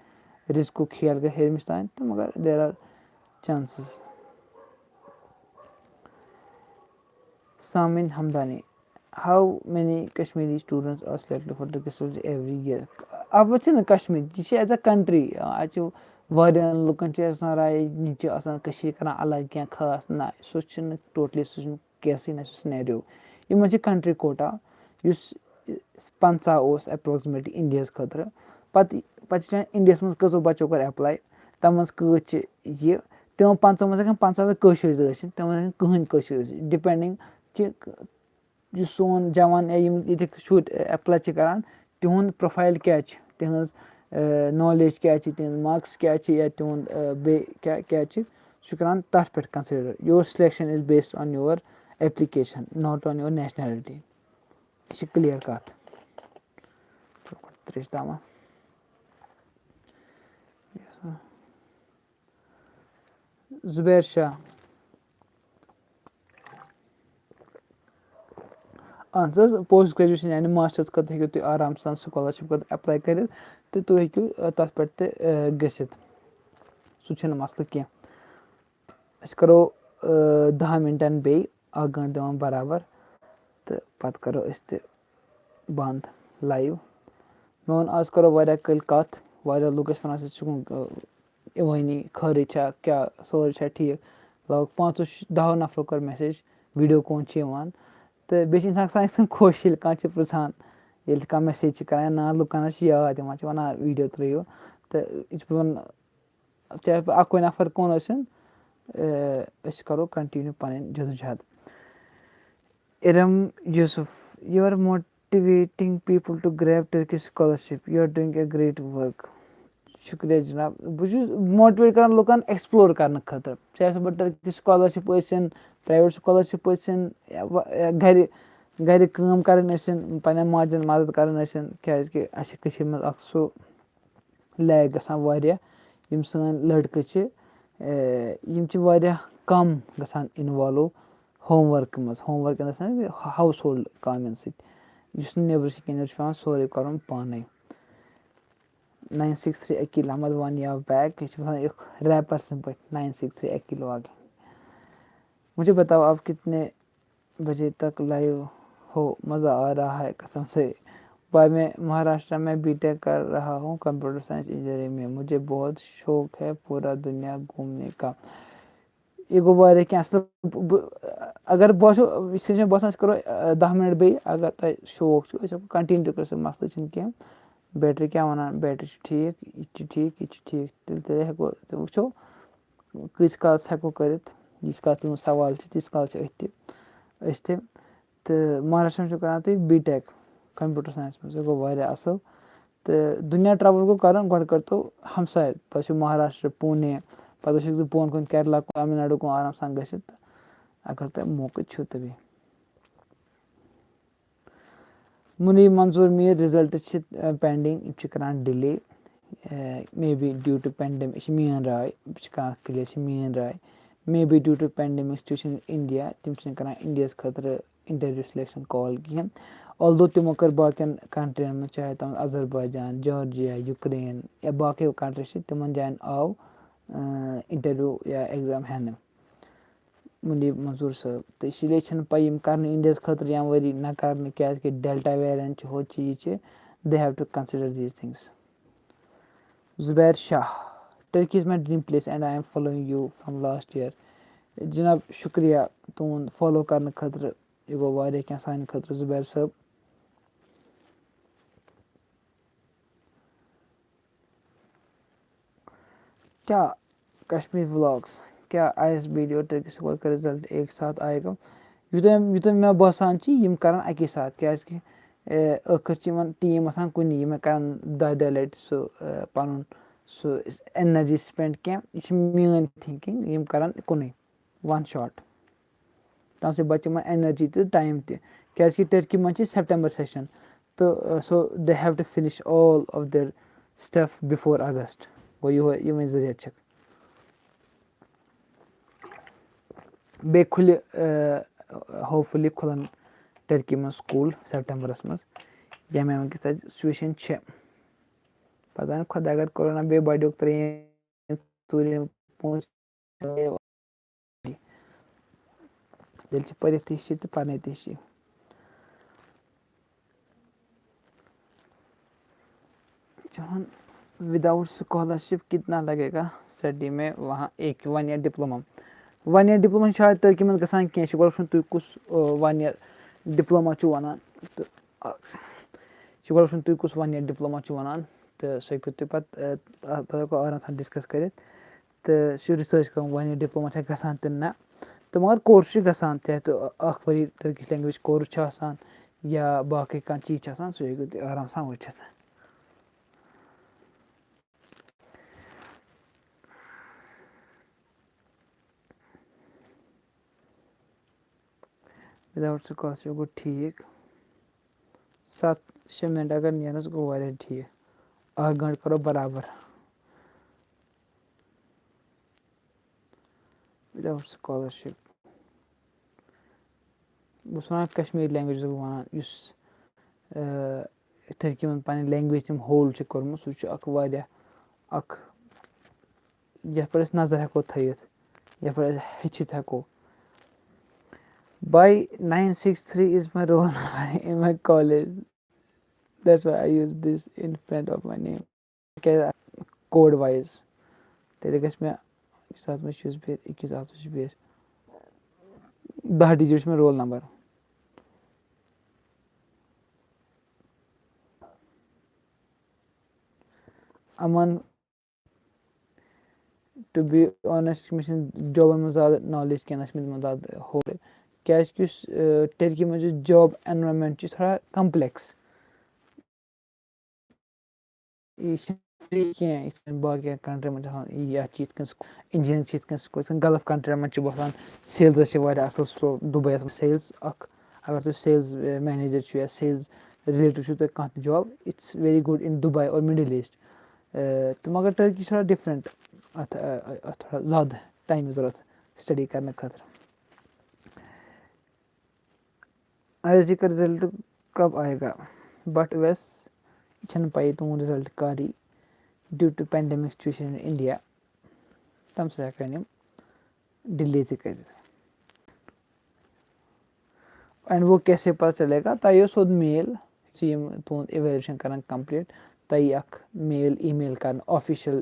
رِزقُک کھیل گٔے ہیٚرمِس تانۍ تہٕ مگر there are chances. Samin Hamdani how many Kashmiri students are selected for Turkish every year. اَتھ منٛز چھِنہٕ کشمیٖر یہِ چھِ ایز اَ کَنٹرٛی اَتہِ چھُ واریاہَن لُکَن چھِ آسان راجنی چھِ آسان کٔشیٖرِ کَران الگ کینٛہہ خاص نہ سُہ چھِنہٕ ٹوٹلی سُہ چھُنہٕ کیسٕے نہ چھُ سِنیریو. یِمَن چھِ کَنٹرٛی کوٹا یُس 50 اوس ایپروکسِمیٹلی اِنڈیاہَس خٲطرٕ پَتہٕ چھِ وٕچھان اِنڈیاہَس منٛز کٔژو بَچو کوٚر ایپلاے تَتھ منٛز کۭتۍ چھِ یہِ تِمو 50 منٛز ہٮ۪کَن 50 کٲشِرۍ تہِ ٲسِتھ تِمن ہٮ۪کَن کٕہٕنۍ کٲشِر ٲسِتھ ڈِپٮ۪نٛڈِنٛگ کہِ یُس سون جوان یا یِم ییٚتِکۍ شُرۍ ایپلاے چھِ کَران تِہُنٛد پرٛوفایِل کیٛاہ چھِ تِہٕنٛز نالیج کیٛاہ چھِ تِہٕنٛز مارکٕس کیٛاہ چھِ یا تِہُنٛد بیٚیہِ کیٛاہ چھِ سُہ چھُ کَران تَتھ پٮ۪ٹھ consider your selection is based on your application not on your nationality. یہِ چھِ کٕلیَر کَتھ ترٛیش تامہ. زُبیر شاہ اہن حظ پوسٹ گرٛیجویشَن یعنی ماسٹَرَس خٲطرٕ ہیٚکِو تُہۍ آرام سان سکالرشِپ خٲطرٕ ایپلاے کٔرِتھ تہٕ تُہۍ ہیٚکِو تَتھ پٮ۪ٹھ تہِ گٔژھِتھ سُہ چھُنہٕ مَسلہٕ کینٛہہ. أسۍ کَرو 10 مِنٹَن بیٚیہِ 1 گٲنٛٹہٕ دِوان بَرابَر تہٕ پَتہٕ کَرو أسۍ تہِ بنٛد لایِو. مےٚ ووٚن آز کَرو واریاہ کٲلۍ کَتھ واریاہ لُکھ ٲسۍ وَنان ژٕ چھُکھ یِوٲنی خٲرٕے چھا کیٛاہ سورُے چھا ٹھیٖک لگ بگ 5-10 نفرو کٔر مٮ۪سیج ویٖڈیو کون چھِ یِوان تہٕ بیٚیہِ چھِ اِنسان گژھان یِتھ کٔنۍ خۄش ییٚلہِ کانٛہہ چھِ پِرٛژھان ییٚلہِ کانٛہہ مٮ۪سیج چھِ کَران نا لُکَن حظ چھِ یاد یِوان چھِ وَنان ویٖڈیو ترٛٲیِو تہٕ یہِ چھُ پیٚوان چاہے اَکُے نفر کُن ٲسِن أسۍ کَرو کَنٹِنیوٗ پَنٕنۍ جدوجہد. Iram Yusuf you are motivating people to grab Turkish scholarship you are doing a great work. شُکریہ جِناب. بہٕ چھُس ماٹِویٹ کَران لُکَن ایٚکٕسپلور کَرنہٕ خٲطرٕ چاہے سُہ پَتہٕ ٹرٛکِش سکالرشِپ ٲسِن پرٛایویٹ سکالرشِپ ٲسِن گَرِ کٲم کَرٕنۍ ٲسِن پنٛنٮ۪ن ماجٮ۪ن مَدد کَرٕنۍ ٲسِن کیٛازِکہِ اَسہِ چھِ کٔشیٖرِ منٛز اَکھ سُہ لیک گژھان واریاہ یِم سٲنۍ لٔڑکہٕ چھِ یِم چھِ واریاہ کَم گژھان اِنوالو ہوم ؤرکہِ منٛز home work in the sense house hold کامٮ۪ن سۭتۍ یُس نہٕ نیٚبرٕ چھِ کینٛہہ نیٚبرٕ چھِ پٮ۪وان سورُے کَرُن پانَے. 963 اکیل احمد وانی آف بیک یہِ چھِ باسان اکھ ریپر سٕنٛدۍ پٲٹھۍ 963 اکیل واگ. مجھے بتاؤ آپ کتنے بجے تک لائیو ہو مزہ آ رہا ہے قسم سے. بھائی میں مہاراشٹر میں بی ٹیک کر رہا ہوں کمپیوٹر سائنس انجینئرنگ میں مجھے بہت شوق ہے پورا دنیا گھومنے کا. یہِ گوٚو واریاہ کینٛہہ اَصٕل اگر باسیو یہِ چھِ مےٚ باسان أسۍ کَرو 10 مِنٹ بیٚیہِ اگر تۄہہِ شوق چھُ أسۍ ہٮ۪کو کَنٹِنیوٗ تہِ کٔرِتھ سُہ مَسلہٕ چھُنہٕ کینٛہہ. بیٹری کیٛاہ وَنان بیٹری چھِ ٹھیٖک یہِ تہِ چھِ ٹھیٖک یہِ تہِ چھِ ٹھیٖک تیٚلہِ ہٮ۪کو تہٕ وٕچھو کۭتِس کالَس ہٮ۪کو کٔرِتھ ییٖتِس کالَس تِم سوال چھِ تیٖتِس کالَس چھِ أسۍ تہِ تہٕ مہاراشٹرا چھُو کَران تُہۍ بی ٹیک کَمپیوٗٹر ساینَس منٛز یہِ گوٚو واریاہ اَصٕل تہٕ دُنیا ٹرٛاوٕل گوٚو کَرُن گۄڈٕ کٔرۍتو ہمساے تۄہہِ چھُو مہاراشٹر پوٗنے پَتہٕ ٲسِو تُہۍ بۄن کُن کیرلا کُن تامِل ناڈوٗ کُن آرام سان گٔژھِتھ تہٕ اگر تۄہہِ موقعہٕ چھُو تہٕ بیٚیہِ. مُنیٖب منظوٗر میٖر رِزَلٹ چھِ پینڈِنٛگ یِم چھِ کَران delay may be due to pandemic یہِ چھِ میٛٲنۍ راے بہٕ چھِ کَران کٕلیَر یہِ چھِ میٛٲنۍ راے may be due to pandemic situation in India تِم چھِنہٕ کَران اِنڈیاہَس خٲطرٕ اِنٹَروِو سِلیکشَن کال کِہیٖنۍ although تِمو کٔر باقین کنٹرین منٛز چاہے تَتھ منٛز اظہربایجان جارجیا یُکرین یا باقٕے کنٹری چھِ تِمن جاین آو اِنٹرویو یا ایٚگزام ہٮ۪نہٕ مُنیٖب منظوٗر صٲب تہٕ اسی لیے چھنہٕ پاے یِم کرنہٕ اِنڈیاہس خٲطرٕ ییٚمہِ ؤری نہ کرنہٕ کیازِ کہِ ڈیلٹا ویریَنٹ چھِ ہُہ چھِ یہِ چھِ they have to consider these things Zubair Shah Turkey is my dream place and I am following you from last year جِناب شُکریہ تُہُنٛد فالو کرنہٕ خٲطرٕ یہِ گوٚو واریاہ کینٛہہ سانہِ خٲطرٕ زُبیر صٲب کیٛاہ کشمیٖر ولاگٕس کیٛاہ آی ایس بی ڈی اور ٹرکی سکول کا رِزلٹ ایک ساتھ آیے گا یوٗتاہ مےٚ باسان چھِ یِم کرن اَکی ساتہٕ کیازِ کہِ ٲخٕر چھِ یِمن ٹیٖم آسان کُنی یِم کرن دۄیہِ لٹہِ سُہ پنُن سُہ ایٚنرجی سپینڈ کینٛہہ یہِ چھِ میٲنۍ تھِنکِنگ یِم کرن کُنُے وَن شاٹ تَمہِ سۭتۍ بَچہِ یِمن ایٚنرجی تہِ ٹایم تہِ کیازِ کہِ ٹرکی منٛز چھِ سیپٹمبر سیشن تہٕ so they have to finish all of their stuff before August گوٚو یِہوے یِمے زٕ رٮ۪تھ چھِکھ بیٚیہِ کھُلہِ ہوپفُلی کھُلن ٹرکی منٛز سکوٗل سیپٹمبرس منٛز ییٚمہِ وٕنکیٚس تَتہِ سُچویشن چھےٚ پتہ نہٕ خۄدا اگر کورونا بیٚیہِ بڑیوکھ ترٛیٚیِم ژوٗرِم پوٗنٛژِم تیٚلہِ چھِ پٔرِتھ تہِ ہِشی تہٕ پرنٲوِتھ تہِ ہِشی جان وداؤٹ سکالرشپ کتنا لگے گا سٹڈی میں وہاں ایک 1 year ڈپلوما 1 year ڈپلوما شاید ٹرکی منٛز گژھان کینٛہہ چھُ گۄڈٕ وٕچھُن تُہۍ کُس 1 year ڈپلوما چھُو وَنان تہٕ چھُ گۄڈٕ وٕچھُن تُہۍ کُس 1 year ڈپلوما چھُو وَنان تہٕ سُہ ہیٚکِو تُہۍ پَتہٕ تَتھ ہٮ۪کو آرام سان ڈِسکس کٔرِتھ تہٕ سُہ چھُ رِسٲرٕچ کَرُن 1 year ڈپلوما چھا گژھان تہٕ نہ تہٕ مگر کورس چھُ گژھان چاہے تہٕ 1 ؤری ٹرکِش لینگویج کورس چھُ آسان یا باقٕے کانٛہہ چیٖز چھُ آسان سُہ ہیٚکِو تُہۍ آرام سان وٕچھِتھ وداؤٹ سکالرشپ گوٚو ٹھیٖک 7-6 مِنٹ اگر نیرن سُہ گوٚو واریاہ ٹھیٖک 1 گٲنٛٹہٕ کرو برابر وداؤٹ سکالرشپ بہٕ چھُس وَنان کشمیٖری لینگویج چھُس بہٕ وَنان یُس ٹرکی منٛز پنٕنۍ لینگویج تٔمۍ ہولڈ چھُ کوٚرمُت سُہ چھُ اکھ واریاہ اکھ یَتھ پٮ۪ٹھ أسۍ نظر ہٮ۪کو تھٲیِتھ یَتھ پٮ۪ٹھ أسۍ ہیٚچھِتھ ہٮ۪کو باے 963 is my roll number in my college that's why I use this in front of my name کیازِ کوڈ وایز تیٚلہِ گژھِ مےٚ اَتھ منٛز چھُس بِہِتھ 21 اَتھ منٛز چھُس بِہِتھ 10 ڈِجِٹ چھُ مےٚ roll number Aman to be honest مےٚ چھِنہٕ جابن منٛز زیادٕ نالیج کینٛہہ نہ چھِ مےٚ تِمن زیادٕ ہولڈ کیازِ کہِ یُس ٹرکی منٛز یُس جاب ایٚنورانمیٚنٹ چھُ تھوڑا کمپلیکس یہِ چھِنہٕ فرٛی کینٛہہ یِتھ کٔنۍ باقین کنٹرین منٛز چھِ آسان یَتھ چھِ یِتھ کٔنۍ اِنجینئرِنٛگ چھِ یِتھ کٔنۍ سکوٗل یِتھ کٔنۍ گلف کنٹرین منٛز چھِ باسان سیلزس چھِ واریاہ اصٕل سُہ دُبییَس منٛز سیلٕز اکھ اگر تُہۍ سیلٕز مینیجر چھُ یا سیلٕز رِلیٹِڈ چھُو تۄہہِ کانٛہہ تہِ job it's very good in Dubai اور مِڈل ایٖسٹ تہٕ مگر ٹرکی چھِ تھوڑا ڈِفرنٹ اَتھ تھوڑا زیادٕ ٹایمٕچ ضوٚرتھ سٹڈی کرنہٕ خٲطرٕ آی ایس ڈی کا رِزلٹ کب آئے گا بٹ ویس یہِ چھَنہٕ پَیی تُہُنٛد رِزلٹ کر یی due to pandemic situation in India تَمہِ سۭتۍ ہٮ۪کن یِم ڈِلے تہِ کٔرِتھ اینڈ وہ کیسے پتہ چلے گا تۄہہِ یِیو سیوٚد میل یُتھُے یِم تُہُنٛد اِویلویشن کرن کمپلیٖٹ تۄہہِ یی اکھ میل ای میل کرنہٕ آفِشل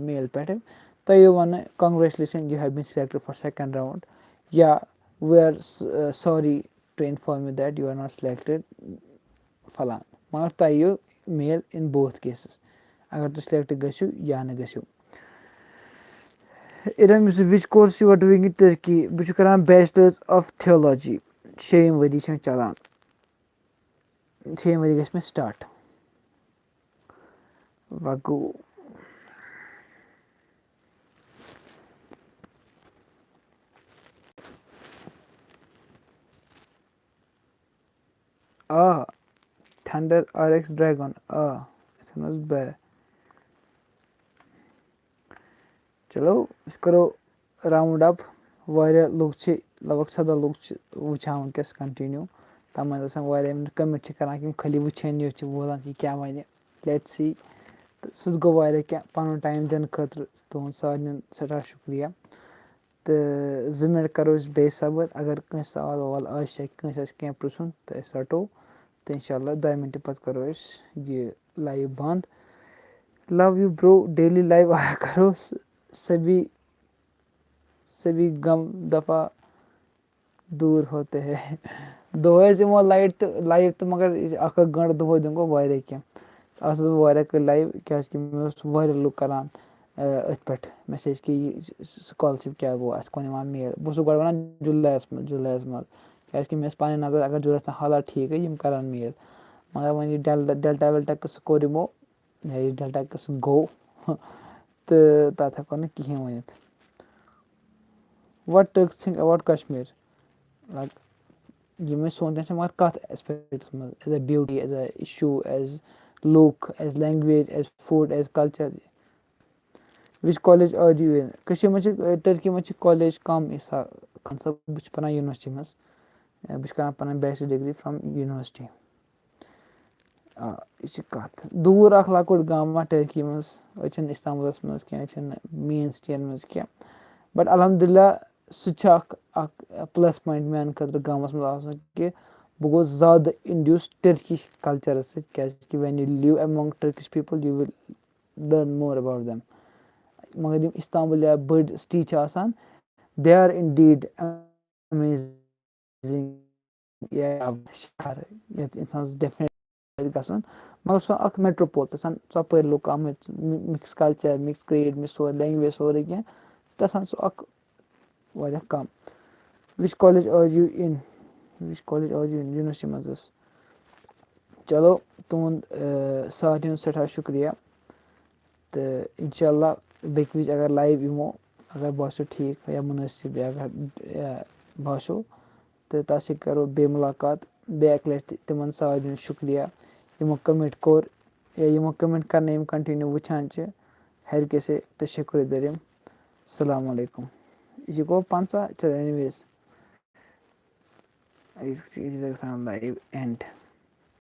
میل پٮ۪ٹھٕ تۄہہِ یِیو وننہٕ congratulation you have been selected for second round یا we are sorry to inform you that you are not selected پھلان مگر تۄہہِ یِیو میل اِن بوتھ کیسز اگر تُہۍ سِلیکٹ گٔژھِو یا نہٕ گٔژھِو Iram Yousuf which course you are doing in Turkey بہٕ چھُس کران بیچلٲرٕز آف تھیولوجی 6 ؤری چھِ مےٚ چلان 6 ؤری گژھِ مےٚ سٹاٹ وۄنۍ گوٚو آ تھنڈر آر ایکس ڈریگن أسۍ اَنو حظ بے چلو أسۍ کرو راوُنڈ اپ واریاہ لُکھ چھِ لگ بگ 17 لُکھ چھِ وٕچھان وٕنکیٚس کنٹِنیوٗ تَتھ منٛز آسان واریاہ یِم کَمِٹ چھِ کَران کہِ یِم خٲلی وٕچھان یوت چھِ بوزان کہِ کیٛاہ وَنہِ لیٹ سی تہٕ سُہ تہِ گوٚو واریاہ کینٛہہ پَنُن ٹایم دِنہٕ خٲطرٕ تُہُنٛد سارنٕے سٮ۪ٹھاہ شُکریہ تہٕ 2 مِنٹ کَرو أسۍ بیٚیہِ صبر اگر کٲنٛسہِ سوال ووال آسہِ یا کٲنٛسہِ آسہِ کینٛہہ پِرٛژھُن تہٕ أسۍ رَٹو تہٕ اِنشاء اللہ 2 مِنٹہِ پَتہٕ کَرو أسۍ یہِ لایِو بنٛد لَو یوٗ برو ڈیلی لایِو آیا کَرو سبھی غم دَفا دوٗر ہوتے ہے دۄہَے حظ یِمو لایِو تہٕ مگر اَکھ گٲنٛٹہٕ دۄہَے دِمہٕ گوٚو واریاہ کینٛہہ اَتھ ٲسٕس بہٕ واریاہ کٲلۍ لایِو کیٛازِکہِ مےٚ اوس واریاہ لُکھ کَران أتھۍ پٮ۪ٹھ مٮ۪سیج کہِ یہِ سُکالرشِپ کیٛاہ گوٚو اَسہِ کوٚن یِوان میل بہٕ اوسُس گۄڈٕ وَنان جُلایَس منٛز کیٛازِکہِ مےٚ ٲس پَنٕنۍ نظر اگر جُلایَس تام حالات ٹھیٖکٕے یِم کَرَن میل مگر وۄنۍ یہِ ڈٮ۪لٹا وٮ۪لٹا قٕصہٕ کوٚر یِمو یا یہِ ڈٮ۪لٹا قٕصہٕ گوٚو تہٕ تَتھ ہٮ۪کو نہٕ کِہیٖنۍ ؤنِتھ what Turks think about Kashmir like یِم أسۍ سونٛچان چھِ مگر کَتھ اٮ۪سپیکٹَس منٛز as a beauty as a issue as look as language as food as culture which college are you in کٔشیٖرِ منٛز چھِ ٹٔرکی منٛز چھِ کالیج کَم خان صٲب بہٕ چھُس پَران یوٗنیورسٹی منٛز بہٕ چھُس کَران پَنٕنۍ بیچلَر ڈِگری فرٛام یوٗنیورسٹی آ یہِ چھِ کَتھ دوٗر اَکھ لۄکُٹ گامہ ٹٔرکی منٛز أسۍ چھِنہٕ اِستانبُلَس منٛز کینٛہہ أسۍ چھِنہٕ مین سِٹیَن منٛز کینٛہہ بَٹ الحمدُاللہ سُہ تہِ چھُ اَکھ پٕلَس پویِنٛٹ میٛانہِ خٲطرٕ گامَس منٛز آسُن کہِ بہٕ گوٚوُس زیادٕ اِنڈیوٗس ٹٔرکِش کَلچَرَس سۭتۍ کیٛازِکہِ when you live among Turkish people you will learn more about them مگر یِم اِستانبُل یا بٔڑۍ سِٹی چھِ آسان دے آر اِن ڈیٖڈ شہر یَتھ اِنسانَس ڈٮ۪فنِٹ گژھُن مگر سُہ اَکھ میٹروپول تَتھ ژۄپٲرۍ لُکھ آمٕتۍ mix culture mix creed mix سورُے لینٛگویج سورُے کینٛہہ تَتھ سُہ اَکھ واریاہ کَم which college are you in university منٛز ٲس چلو تُہُنٛد سارنٕے ہُنٛد سٮ۪ٹھاہ شُکریہ تہٕ اِنشاء اللہ بیٚکہِ وِزِ اگر لایِو یِمو اگر باسیو ٹھیٖک یا مُنٲسِب یا اگر باسیو تہٕ تَتھ سۭتۍ کَرو بیٚیہِ مُلاقات بیٚیہِ اَکہِ لَٹہِ تِمَن سارنٕے ہُنٛد شُکریہ یِمو کَمٮ۪نٛٹ کوٚر یا یِمو کَمٮ۪نٛٹ کَرنہٕ یِم کَنٹِنیوٗ وٕچھان چھِ ہر کیسے تشکر دٔرِم السلام علیکُم یہِ گوٚو 50 چلو اٮ۪نِویز گژھان لایِو اٮ۪نٛڈ